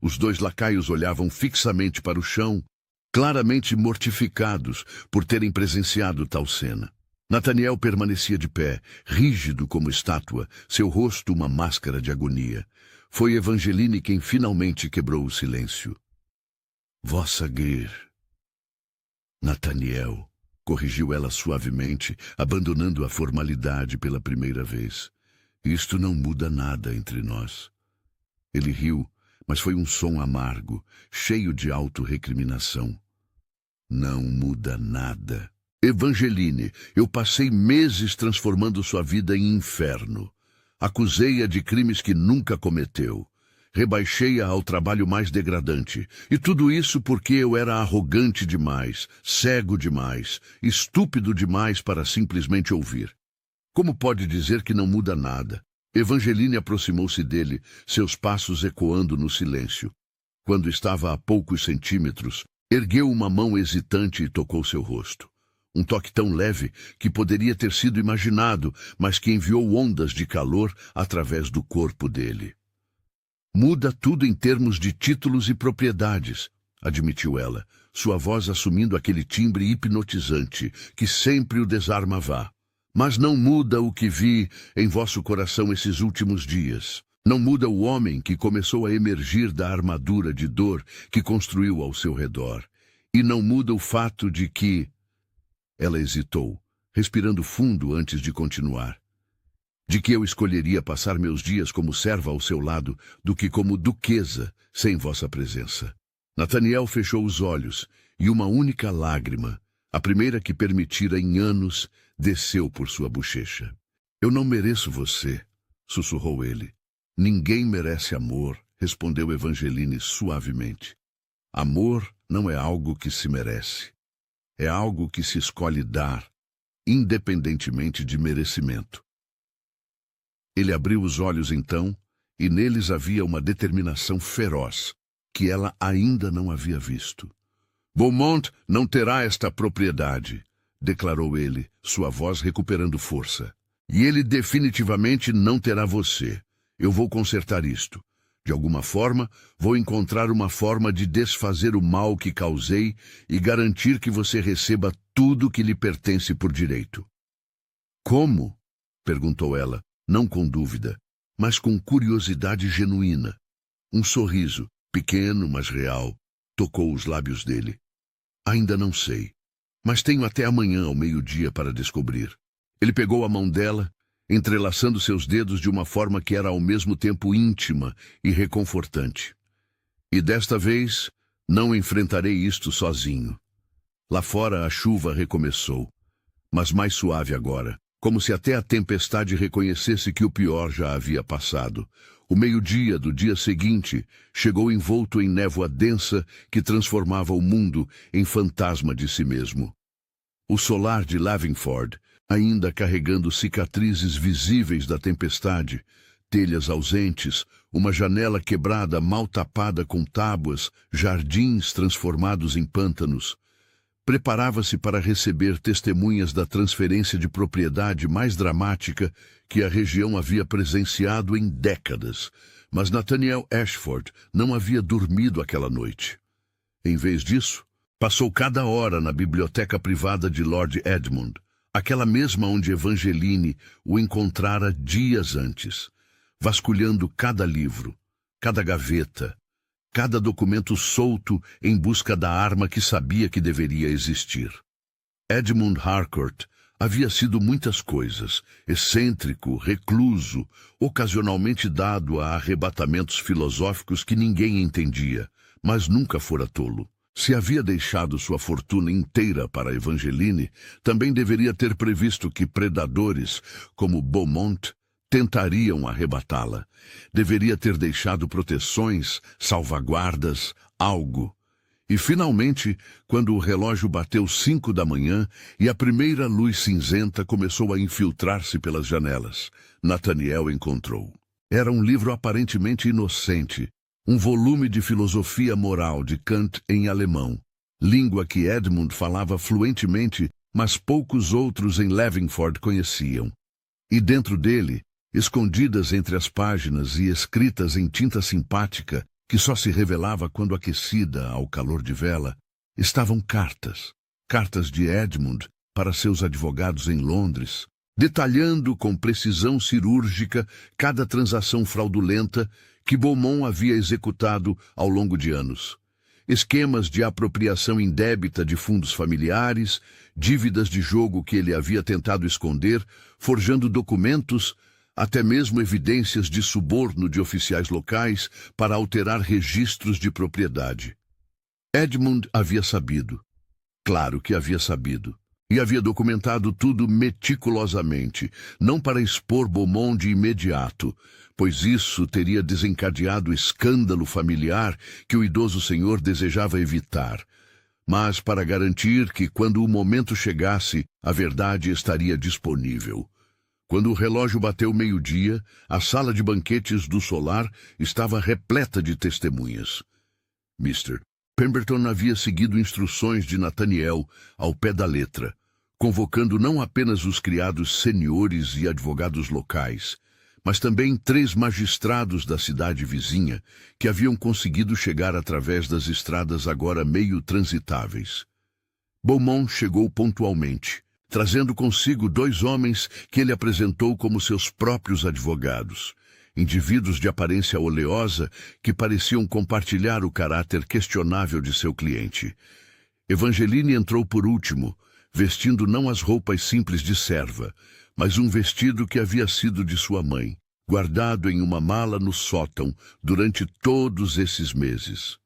Os dois lacaios olhavam fixamente para o chão, claramente mortificados por terem presenciado tal cena. Nathaniel permanecia de pé, rígido como estátua, seu rosto uma máscara de agonia. Foi Evangeline quem finalmente quebrou o silêncio. Vossa Guer. Nathaniel, corrigiu ela suavemente, abandonando a formalidade pela primeira vez. Isto não muda nada entre nós. Ele riu, mas foi um som amargo, cheio de autorrecriminação. Não muda nada. Evangeline, eu passei meses transformando sua vida em inferno. Acusei-a de crimes que nunca cometeu. Rebaixei-a ao trabalho mais degradante. E tudo isso porque eu era arrogante demais, cego demais, estúpido demais para simplesmente ouvir. Como pode dizer que não muda nada? Evangeline aproximou-se dele, seus passos ecoando no silêncio. Quando estava a poucos centímetros, ergueu uma mão hesitante e tocou seu rosto. Um toque tão leve que poderia ter sido imaginado, mas que enviou ondas de calor através do corpo dele. Muda tudo em termos de títulos e propriedades, admitiu ela, sua voz assumindo aquele timbre hipnotizante que sempre o desarmava. Mas não muda o que vi em vosso coração esses últimos dias. Não muda o homem que começou a emergir da armadura de dor que construiu ao seu redor. E não muda o fato de que... Ela hesitou, respirando fundo antes de continuar. De que eu escolheria passar meus dias como serva ao seu lado do que como duquesa sem vossa presença. Nathaniel fechou os olhos e uma única lágrima, a primeira que permitira em anos, desceu por sua bochecha. Eu não mereço você, sussurrou ele. Ninguém merece amor, respondeu Evangeline suavemente. Amor não é algo que se merece. É algo que se escolhe dar, independentemente de merecimento. Ele abriu os olhos então, e neles havia uma determinação feroz, que ela ainda não havia visto. Beaumont não terá esta propriedade, declarou ele, sua voz recuperando força. E ele definitivamente não terá você. Eu vou consertar isto. De alguma forma, vou encontrar uma forma de desfazer o mal que causei e garantir que você receba tudo que lhe pertence por direito. Como? Perguntou ela, não com dúvida, mas com curiosidade genuína. Um sorriso, pequeno, mas real, tocou os lábios dele. Ainda não sei, mas tenho até amanhã ao meio-dia para descobrir. Ele pegou a mão dela, entrelaçando seus dedos de uma forma que era ao mesmo tempo íntima e reconfortante. E desta vez, não enfrentarei isto sozinho. Lá fora a chuva recomeçou, mas mais suave agora, como se até a tempestade reconhecesse que o pior já havia passado. O meio-dia do dia seguinte chegou envolto em névoa densa que transformava o mundo em fantasma de si mesmo. O solar de Lavingford, ainda carregando cicatrizes visíveis da tempestade, telhas ausentes, uma janela quebrada mal tapada com tábuas, jardins transformados em pântanos, preparava-se para receber testemunhas da transferência de propriedade mais dramática que a região havia presenciado em décadas. Mas Nathaniel Ashford não havia dormido aquela noite. Em vez disso, passou cada hora na biblioteca privada de Lord Edmund, aquela mesma onde Evangeline o encontrara dias antes, vasculhando cada livro, cada gaveta, cada documento solto em busca da arma que sabia que deveria existir. Edmund Harcourt havia sido muitas coisas, excêntrico, recluso, ocasionalmente dado a arrebatamentos filosóficos que ninguém entendia, mas nunca fora tolo. Se havia deixado sua fortuna inteira para Evangeline, também deveria ter previsto que predadores, como Beaumont, tentariam arrebatá-la. Deveria ter deixado proteções, salvaguardas, algo. E, finalmente, quando o relógio bateu 5 da manhã e a primeira luz cinzenta começou a infiltrar-se pelas janelas, Nathaniel encontrou. Era um livro aparentemente inocente, um volume de filosofia moral de Kant em alemão, língua que Edmund falava fluentemente, mas poucos outros em Lavingford conheciam. E dentro dele, escondidas entre as páginas e escritas em tinta simpática, que só se revelava quando aquecida ao calor de vela, estavam cartas. Cartas de Edmund para seus advogados em Londres, detalhando com precisão cirúrgica cada transação fraudulenta que Beaumont havia executado ao longo de anos. Esquemas de apropriação indébita de fundos familiares, dívidas de jogo que ele havia tentado esconder, forjando documentos, até mesmo evidências de suborno de oficiais locais para alterar registros de propriedade. Edmund havia sabido. Claro que havia sabido. E havia documentado tudo meticulosamente, não para expor Beaumont de imediato, pois isso teria desencadeado o escândalo familiar que o idoso senhor desejava evitar, mas para garantir que, quando o momento chegasse, a verdade estaria disponível. Quando o relógio bateu meio-dia, a sala de banquetes do solar estava repleta de testemunhas. Mr. Pemberton havia seguido instruções de Nathaniel ao pé da letra, convocando não apenas os criados seniores e advogados locais, mas também 3 magistrados da cidade vizinha que haviam conseguido chegar através das estradas agora meio transitáveis. Beaumont chegou pontualmente, trazendo consigo 2 homens que ele apresentou como seus próprios advogados, indivíduos de aparência oleosa que pareciam compartilhar o caráter questionável de seu cliente. Evangeline entrou por último, vestindo não as roupas simples de serva, mas um vestido que havia sido de sua mãe, guardado em uma mala no sótão durante todos esses meses.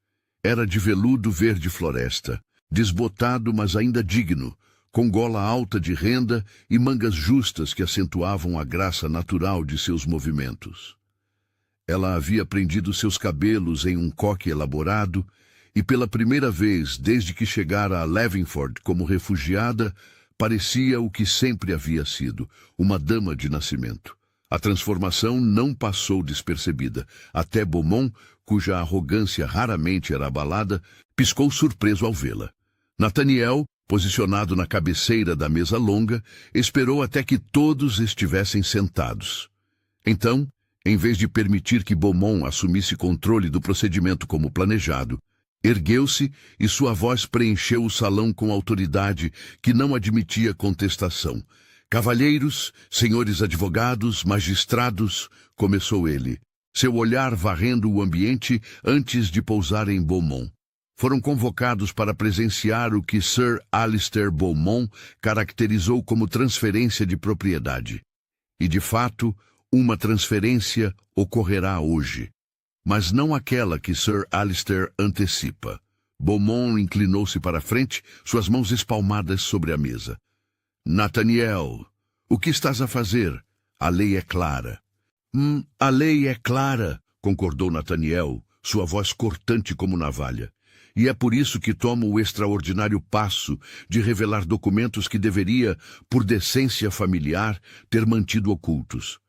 Era de veludo verde floresta, desbotado mas ainda digno, com gola alta de renda e mangas justas que acentuavam a graça natural de seus movimentos. Ela havia prendido seus cabelos em um coque elaborado e, pela primeira vez desde que chegara a Lavingford como refugiada, parecia o que sempre havia sido, uma dama de nascimento. A transformação não passou despercebida. Até Beaumont, cuja arrogância raramente era abalada, piscou surpreso ao vê-la. Nathaniel, posicionado na cabeceira da mesa longa, esperou até que todos estivessem sentados. Então, em vez de permitir que Beaumont assumisse controle do procedimento como planejado, ergueu-se e sua voz preencheu o salão com autoridade que não admitia contestação. Cavalheiros, senhores advogados, magistrados, começou ele, seu olhar varrendo o ambiente antes de pousar em Beaumont. Foram convocados para presenciar o que Sir Alistair Beaumont caracterizou como transferência de propriedade. E, de fato, uma transferência ocorrerá hoje. Mas não aquela que Sir Alistair antecipa. Beaumont inclinou-se para a frente, suas mãos espalmadas sobre a mesa. Nathaniel, o que estás a fazer? A lei é clara. A lei é clara, concordou Nathaniel, sua voz cortante como navalha. E é por isso que tomo o extraordinário passo de revelar documentos que deveria, por decência familiar, ter mantido ocultos.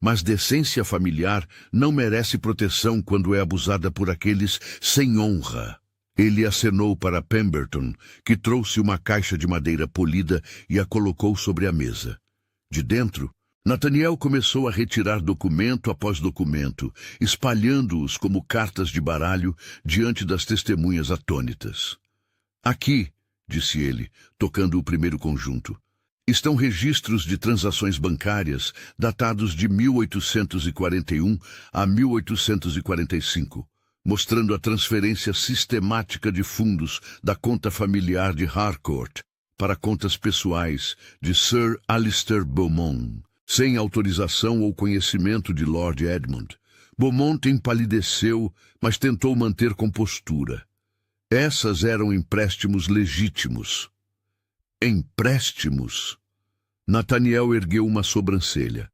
Mas decência familiar não merece proteção quando é abusada por aqueles sem honra. Ele acenou para Pemberton, que trouxe uma caixa de madeira polida e a colocou sobre a mesa. De dentro, Nathaniel começou a retirar documento após documento, espalhando-os como cartas de baralho diante das testemunhas atônitas. Aqui, disse ele, tocando o primeiro conjunto, estão registros de transações bancárias datados de 1841 a 1845, mostrando a transferência sistemática de fundos da conta familiar de Harcourt para contas pessoais de Sir Alistair Beaumont, sem autorização ou conhecimento de Lord Edmund. Beaumont empalideceu, mas tentou manter compostura. Essas eram empréstimos legítimos. Empréstimos? Nathaniel ergueu uma sobrancelha.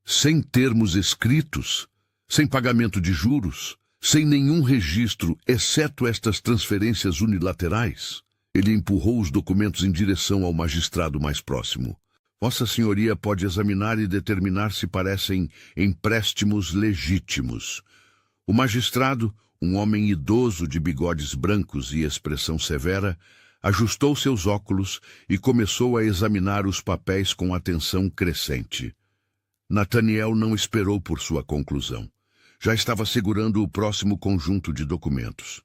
Sem termos escritos, sem pagamento de juros, sem nenhum registro, exceto estas transferências unilaterais. Ele empurrou os documentos em direção ao magistrado mais próximo. Vossa Senhoria pode examinar e determinar se parecem empréstimos legítimos. O magistrado, um homem idoso de bigodes brancos e expressão severa, ajustou seus óculos e começou a examinar os papéis com atenção crescente. Nathaniel não esperou por sua conclusão. Já estava segurando o próximo conjunto de documentos.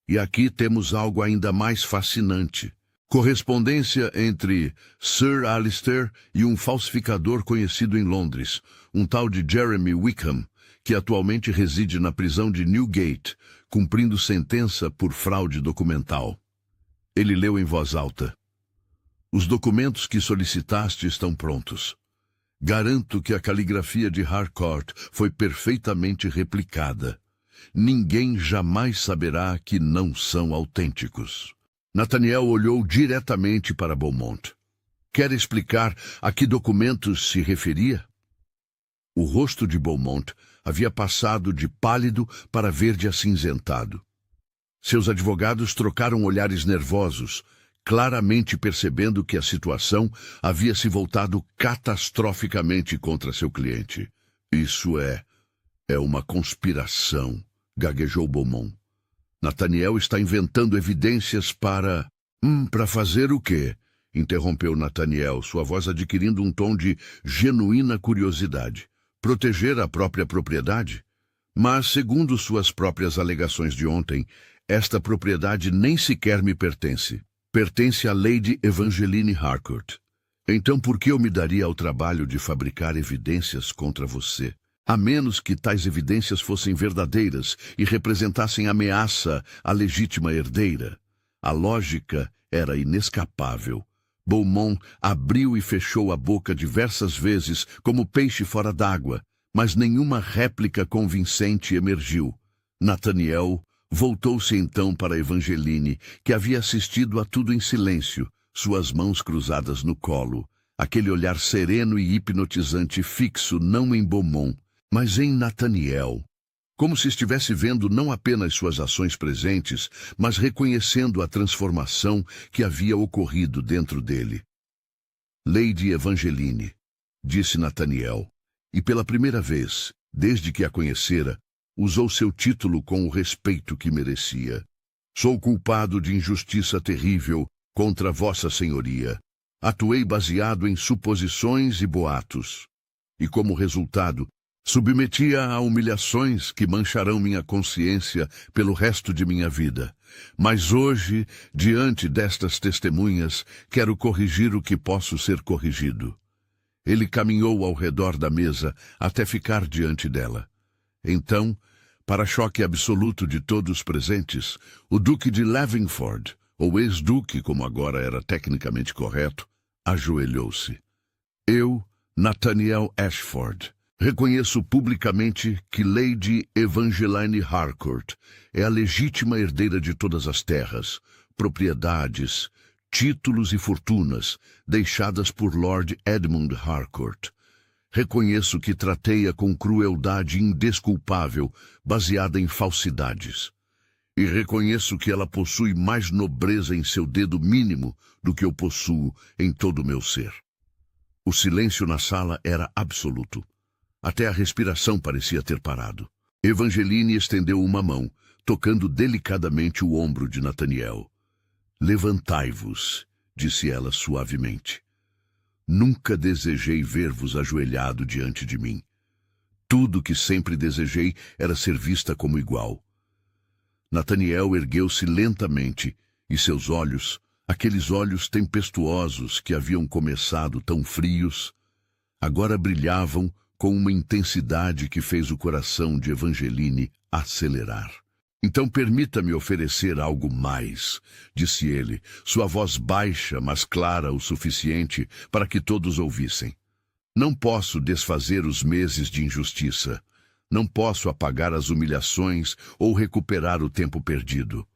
E aqui temos algo ainda mais fascinante, Correspondência entre Sir Alistair e um falsificador conhecido em Londres, um tal de Jeremy Wickham, que atualmente reside na prisão de Newgate, cumprindo sentença por fraude documental. Ele leu em voz alta. Os documentos que solicitaste estão prontos. Garanto que a caligrafia de Harcourt foi perfeitamente replicada. Ninguém jamais saberá que não são autênticos. Nathaniel olhou diretamente para Beaumont. Quer explicar a que documentos se referia? O rosto de Beaumont havia passado de pálido para verde acinzentado. Seus advogados trocaram olhares nervosos, claramente percebendo que a situação havia se voltado catastroficamente contra seu cliente. Isso é uma conspiração, gaguejou Beaumont. Nathaniel está inventando evidências para... Para fazer o quê? Interrompeu Nathaniel, sua voz adquirindo um tom de genuína curiosidade. Proteger a própria propriedade? Mas, segundo suas próprias alegações de ontem, esta propriedade nem sequer me pertence. Pertence à Lady Evangeline Harcourt. Então por que eu me daria ao trabalho de fabricar evidências contra você? A menos que tais evidências fossem verdadeiras e representassem ameaça à legítima herdeira. A lógica era inescapável. Beaumont abriu e fechou a boca diversas vezes, como peixe fora d'água, mas nenhuma réplica convincente emergiu. Nathaniel voltou-se então para Evangeline, que havia assistido a tudo em silêncio, suas mãos cruzadas no colo, aquele olhar sereno e hipnotizante fixo não em Beaumont, mas em Nathaniel, como se estivesse vendo não apenas suas ações presentes, mas reconhecendo a transformação que havia ocorrido dentro dele. Lady Evangeline, disse Nathaniel, e pela primeira vez, desde que a conhecera, usou seu título com o respeito que merecia. Sou culpado de injustiça terrível contra Vossa Senhoria. Atuei baseado em suposições e boatos. E como resultado, submeti-a a humilhações que mancharão minha consciência pelo resto de minha vida. Mas hoje, diante destas testemunhas, quero corrigir o que posso ser corrigido. Ele caminhou ao redor da mesa até ficar diante dela. Então, para choque absoluto de todos os presentes, o Duque de Lavingford, ou ex-duque, como agora era tecnicamente correto, ajoelhou-se. Eu, Nathaniel Ashford, reconheço publicamente que Lady Evangeline Harcourt é a legítima herdeira de todas as terras, propriedades, títulos e fortunas deixadas por Lord Edmund Harcourt. Reconheço que tratei-a com crueldade indesculpável, baseada em falsidades. E reconheço que ela possui mais nobreza em seu dedo mínimo do que eu possuo em todo o meu ser. O silêncio na sala era absoluto. Até a respiração parecia ter parado. Evangeline estendeu uma mão, tocando delicadamente o ombro de Nathaniel. Levantai-vos, disse ela suavemente. Nunca desejei ver-vos ajoelhado diante de mim. Tudo o que sempre desejei era ser vista como igual. Nathaniel ergueu-se lentamente, e seus olhos, aqueles olhos tempestuosos que haviam começado tão frios, agora brilhavam com uma intensidade que fez o coração de Evangeline acelerar. Então permita-me oferecer algo mais, disse ele, sua voz baixa, mas clara o suficiente para que todos ouvissem. Não posso desfazer os meses de injustiça. Não posso apagar as humilhações ou recuperar o tempo perdido.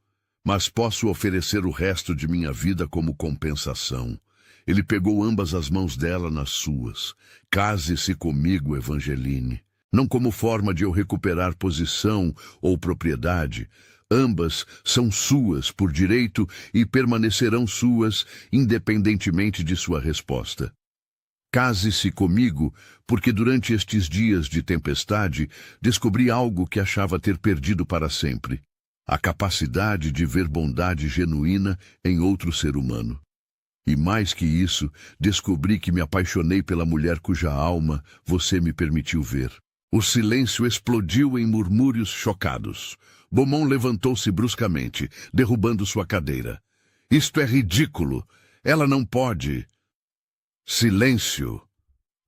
Mas posso oferecer o resto de minha vida como compensação. Ele pegou ambas as mãos dela nas suas. Case-se comigo, Evangeline. Não como forma de eu recuperar posição ou propriedade. Ambas são suas por direito e permanecerão suas, independentemente de sua resposta. Case-se comigo, porque durante estes dias de tempestade, descobri algo que achava ter perdido para sempre. A capacidade de ver bondade genuína em outro ser humano. E mais que isso, descobri que me apaixonei pela mulher cuja alma você me permitiu ver. O silêncio explodiu em murmúrios chocados. Beaumont levantou-se bruscamente, derrubando sua cadeira. Isto é ridículo. Ela não pode. Silêncio!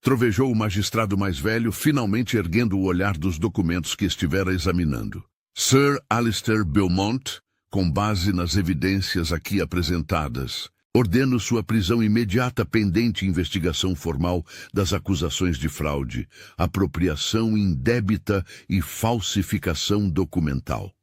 Trovejou o magistrado mais velho, finalmente erguendo o olhar dos documentos que estivera examinando. Sir Alistair Beaumont, com base nas evidências aqui apresentadas, ordeno sua prisão imediata pendente investigação formal das acusações de fraude, apropriação indébita e falsificação documental.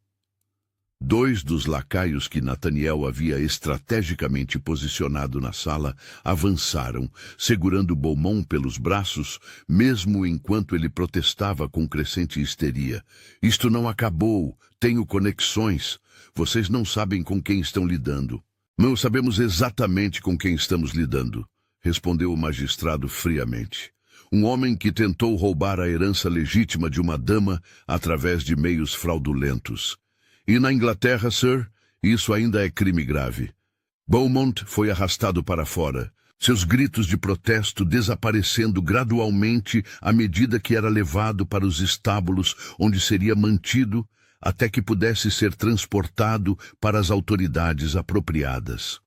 2 dos lacaios que Nathaniel havia estrategicamente posicionado na sala avançaram, segurando Beaumont pelos braços, mesmo enquanto ele protestava com crescente histeria. Isto não acabou. Tenho conexões. Vocês não sabem com quem estão lidando. Não sabemos exatamente com quem estamos lidando, respondeu o magistrado friamente. Um homem que tentou roubar a herança legítima de uma dama através de meios fraudulentos. E na Inglaterra, Sir, isso ainda é crime grave. Beaumont foi arrastado para fora, seus gritos de protesto desaparecendo gradualmente à medida que era levado para os estábulos onde seria mantido até que pudesse ser transportado para as autoridades apropriadas.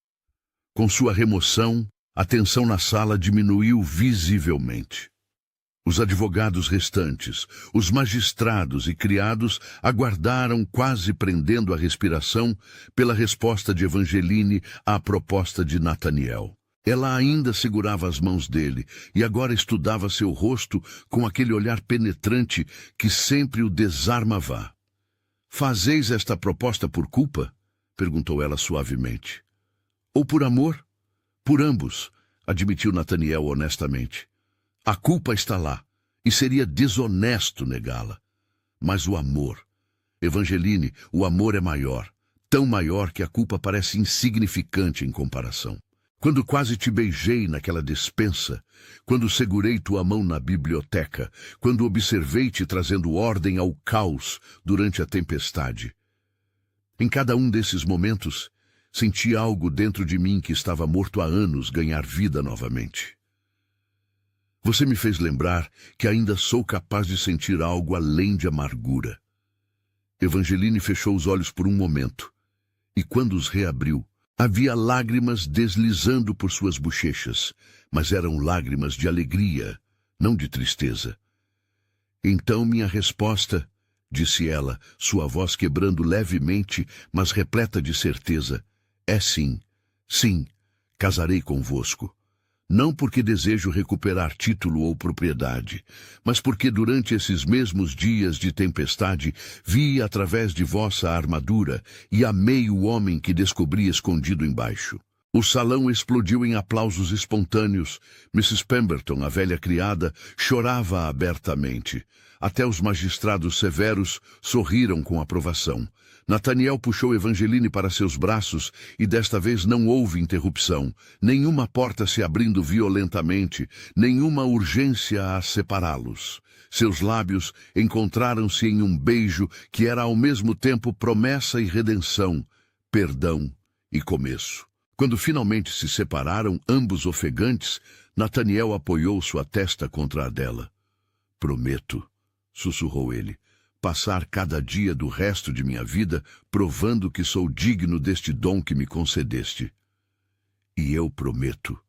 Com sua remoção, a tensão na sala diminuiu visivelmente. Os advogados restantes, os magistrados e criados aguardaram, quase prendendo a respiração, pela resposta de Evangeline à proposta de Nathaniel. Ela ainda segurava as mãos dele e agora estudava seu rosto com aquele olhar penetrante que sempre o desarmava. «Fazeis esta proposta por culpa?» perguntou ela suavemente. «Ou por amor?» «Por ambos», admitiu Nathaniel honestamente. A culpa está lá, e seria desonesto negá-la. Mas o amor, Evangeline, o amor é maior, tão maior que a culpa parece insignificante em comparação. Quando quase te beijei naquela despensa, quando segurei tua mão na biblioteca, quando observei-te trazendo ordem ao caos durante a tempestade. Em cada um desses momentos, senti algo dentro de mim que estava morto há anos ganhar vida novamente. Você me fez lembrar que ainda sou capaz de sentir algo além de amargura. Evangeline fechou os olhos por um momento, e quando os reabriu, havia lágrimas deslizando por suas bochechas, mas eram lágrimas de alegria, não de tristeza. Então minha resposta, disse ela, sua voz quebrando levemente, mas repleta de certeza, é sim, sim, casarei convosco. Não porque desejo recuperar título ou propriedade, mas porque durante esses mesmos dias de tempestade vi através de vossa armadura e amei o homem que descobri escondido embaixo. O salão explodiu em aplausos espontâneos. Mrs. Pemberton, a velha criada, chorava abertamente. Até os magistrados severos sorriram com aprovação. Nathaniel puxou Evangeline para seus braços e desta vez não houve interrupção, nenhuma porta se abrindo violentamente, nenhuma urgência a separá-los. Seus lábios encontraram-se em um beijo que era ao mesmo tempo promessa e redenção, perdão e começo. Quando finalmente se separaram, ambos ofegantes, Nathaniel apoiou sua testa contra a dela. Prometo, sussurrou ele, passar cada dia do resto de minha vida provando que sou digno deste dom que me concedeste. E eu prometo,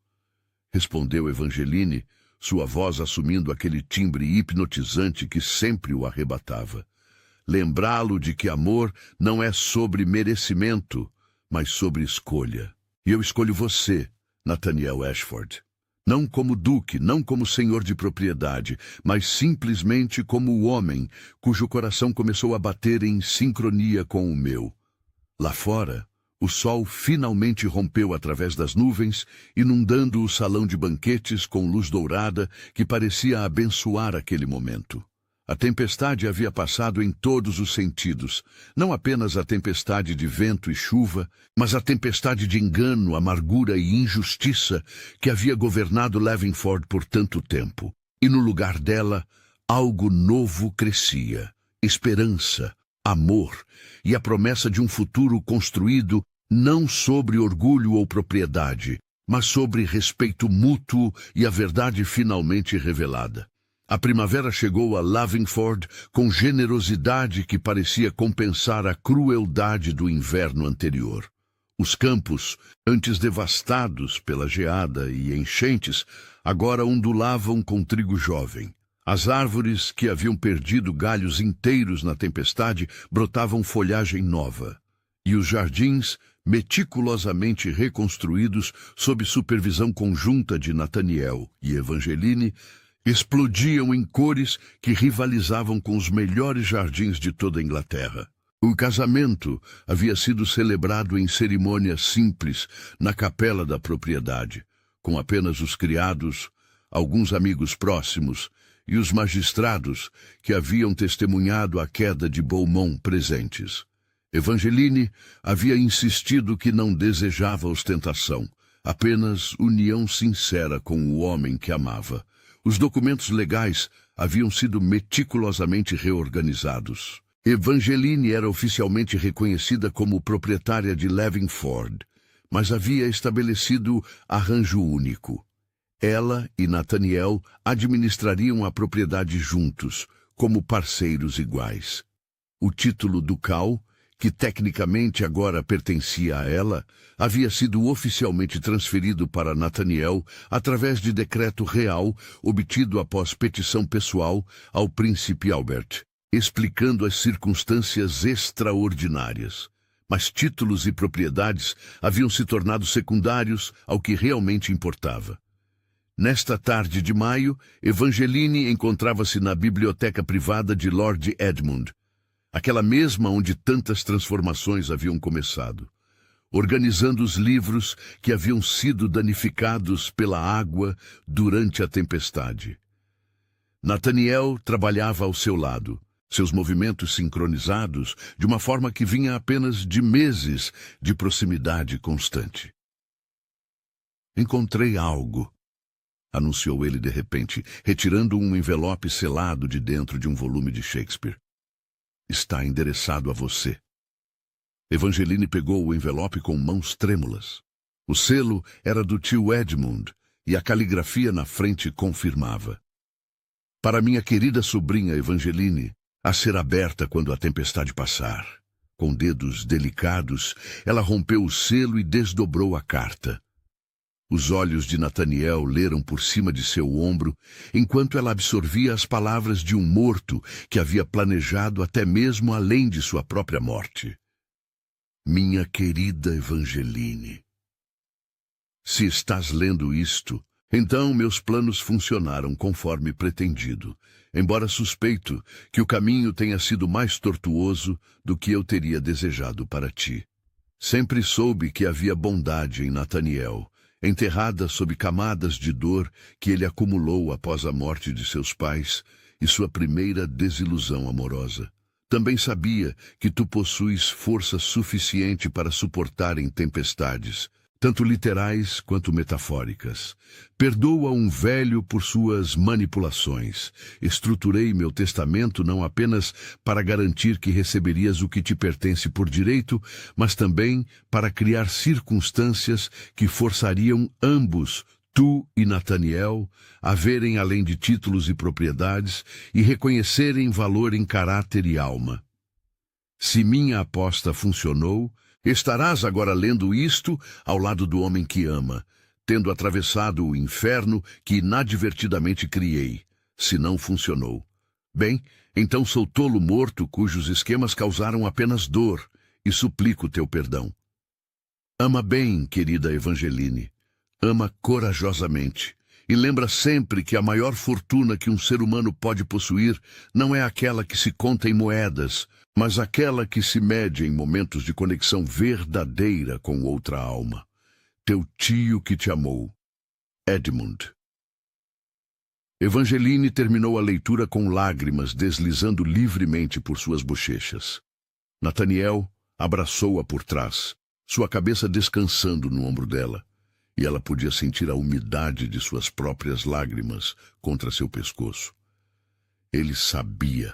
respondeu Evangeline, sua voz assumindo aquele timbre hipnotizante que sempre o arrebatava. Lembrá-lo de que amor não é sobre merecimento, mas sobre escolha. E eu escolho você, Nathaniel Ashford. Não como duque, não como senhor de propriedade, mas simplesmente como o homem cujo coração começou a bater em sincronia com o meu. Lá fora, o sol finalmente rompeu através das nuvens, inundando o salão de banquetes com luz dourada que parecia abençoar aquele momento. A tempestade havia passado em todos os sentidos, não apenas a tempestade de vento e chuva, mas a tempestade de engano, amargura e injustiça que havia governado Lavingford por tanto tempo. E no lugar dela, algo novo crescia, esperança, amor e a promessa de um futuro construído não sobre orgulho ou propriedade, mas sobre respeito mútuo e a verdade finalmente revelada. A primavera chegou a Lavingford com generosidade que parecia compensar a crueldade do inverno anterior. Os campos, antes devastados pela geada e enchentes, agora ondulavam com trigo jovem. As árvores, que haviam perdido galhos inteiros na tempestade, brotavam folhagem nova. E os jardins, meticulosamente reconstruídos sob supervisão conjunta de Nathaniel e Evangeline, explodiam em cores que rivalizavam com os melhores jardins de toda a Inglaterra. O casamento havia sido celebrado em cerimônia simples na capela da propriedade, com apenas os criados, alguns amigos próximos e os magistrados que haviam testemunhado a queda de Beaumont presentes. Evangeline havia insistido que não desejava ostentação, apenas união sincera com o homem que amava. Os documentos legais haviam sido meticulosamente reorganizados. Evangeline era oficialmente reconhecida como proprietária de Lavingford, mas havia estabelecido arranjo único. Ela e Nathaniel administrariam a propriedade juntos, como parceiros iguais. O título ducal, que tecnicamente agora pertencia a ela, havia sido oficialmente transferido para Nathaniel através de decreto real obtido após petição pessoal ao príncipe Albert, explicando as circunstâncias extraordinárias. Mas títulos e propriedades haviam se tornado secundários ao que realmente importava. Nesta tarde de maio, Evangeline encontrava-se na biblioteca privada de Lord Edmund, aquela mesma onde tantas transformações haviam começado, organizando os livros que haviam sido danificados pela água durante a tempestade. Nathaniel trabalhava ao seu lado, seus movimentos sincronizados de uma forma que vinha apenas de meses de proximidade constante. "Encontrei algo", anunciou ele de repente, retirando um envelope selado de dentro de um volume de Shakespeare. "Está endereçado a você." Evangeline pegou o envelope com mãos trêmulas. O selo era do tio Edmund e a caligrafia na frente confirmava: "Para minha querida sobrinha Evangeline, a ser aberta quando a tempestade passar." Com dedos delicados, ela rompeu o selo e desdobrou a carta. Os olhos de Nathaniel leram por cima de seu ombro, enquanto ela absorvia as palavras de um morto que havia planejado até mesmo além de sua própria morte. "Minha querida Evangeline, se estás lendo isto, então meus planos funcionaram conforme pretendido, embora suspeito que o caminho tenha sido mais tortuoso do que eu teria desejado para ti. Sempre soube que havia bondade em Nathaniel, enterrada sob camadas de dor que ele acumulou após a morte de seus pais e sua primeira desilusão amorosa. Também sabia que tu possuis força suficiente para suportar em tempestades, tanto literais quanto metafóricas. Perdoa um velho por suas manipulações. Estruturei meu testamento não apenas para garantir que receberias o que te pertence por direito, mas também para criar circunstâncias que forçariam ambos, tu e Nathaniel, a verem além de títulos e propriedades e reconhecerem valor em caráter e alma. Se minha aposta funcionou, estarás agora lendo isto ao lado do homem que ama, tendo atravessado o inferno que inadvertidamente criei. Se não funcionou, bem, então sou tolo morto cujos esquemas causaram apenas dor, e suplico teu perdão. Ama bem, querida Evangeline. Ama corajosamente. E lembra sempre que a maior fortuna que um ser humano pode possuir não é aquela que se conta em moedas, mas aquela que se mede em momentos de conexão verdadeira com outra alma. Teu tio que te amou, Edmund. Evangeline terminou a leitura com lágrimas deslizando livremente por suas bochechas. Nathaniel abraçou-a por trás, sua cabeça descansando no ombro dela, e ela podia sentir a umidade de suas próprias lágrimas contra seu pescoço. Ele sabia,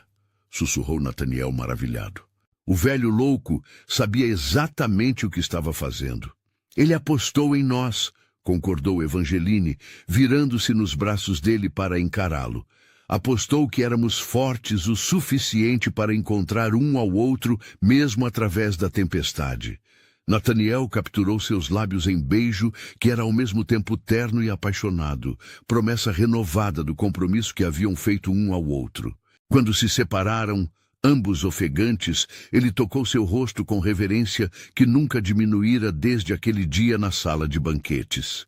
sussurrou Nathaniel maravilhado. O velho louco sabia exatamente o que estava fazendo. Ele apostou em nós, concordou Evangeline, virando-se nos braços dele para encará-lo. Apostou que éramos fortes o suficiente para encontrar um ao outro, mesmo através da tempestade. Nataniel capturou seus lábios em beijo, que era ao mesmo tempo terno e apaixonado, promessa renovada do compromisso que haviam feito um ao outro. Quando se separaram, ambos ofegantes, ele tocou seu rosto com reverência que nunca diminuíra desde aquele dia na sala de banquetes.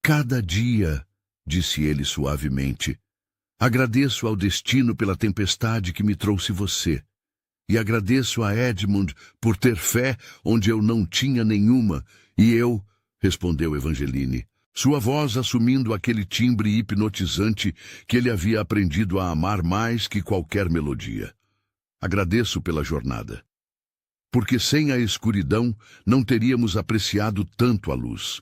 Cada dia, disse ele suavemente, agradeço ao destino pela tempestade que me trouxe você. E agradeço a Edmund por ter fé onde eu não tinha nenhuma. E eu, respondeu Evangeline, sua voz assumindo aquele timbre hipnotizante que ele havia aprendido a amar mais que qualquer melodia. Agradeço pela jornada. Porque sem a escuridão não teríamos apreciado tanto a luz.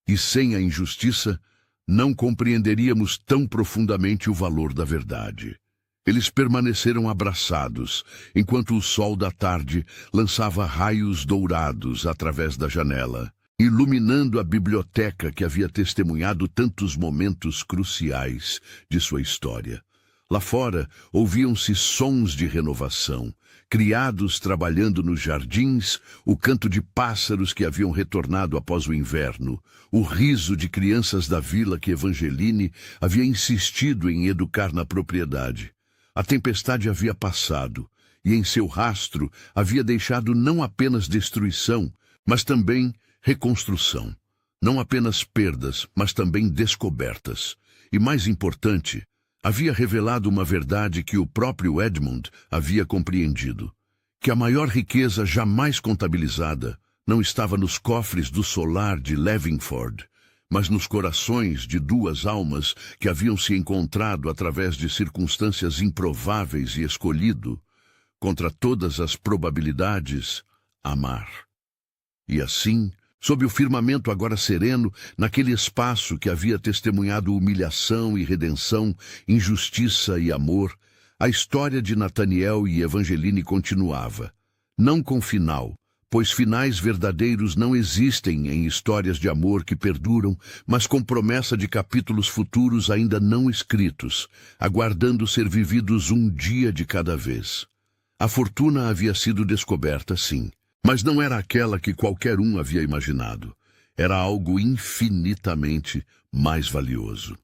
E sem a injustiça não compreenderíamos tão profundamente o valor da verdade. Eles permaneceram abraçados, enquanto o sol da tarde lançava raios dourados através da janela, iluminando a biblioteca que havia testemunhado tantos momentos cruciais de sua história. Lá fora, ouviam-se sons de renovação, criados trabalhando nos jardins, o canto de pássaros que haviam retornado após o inverno, o riso de crianças da vila que Evangeline havia insistido em educar na propriedade. A tempestade havia passado, e em seu rastro havia deixado não apenas destruição, mas também reconstrução. Não apenas perdas, mas também descobertas. E mais importante, havia revelado uma verdade que o próprio Edmund havia compreendido, que a maior riqueza jamais contabilizada não estava nos cofres do solar de Lavingford, mas nos corações de duas almas que haviam se encontrado através de circunstâncias improváveis e escolhido, contra todas as probabilidades, amar. E assim, sob o firmamento agora sereno, naquele espaço que havia testemunhado humilhação e redenção, injustiça e amor, a história de Nataniel e Evangeline continuava, não com final, pois finais verdadeiros não existem em histórias de amor que perduram, mas com promessa de capítulos futuros ainda não escritos, aguardando ser vividos um dia de cada vez. A fortuna havia sido descoberta, sim, mas não era aquela que qualquer um havia imaginado. Era algo infinitamente mais valioso.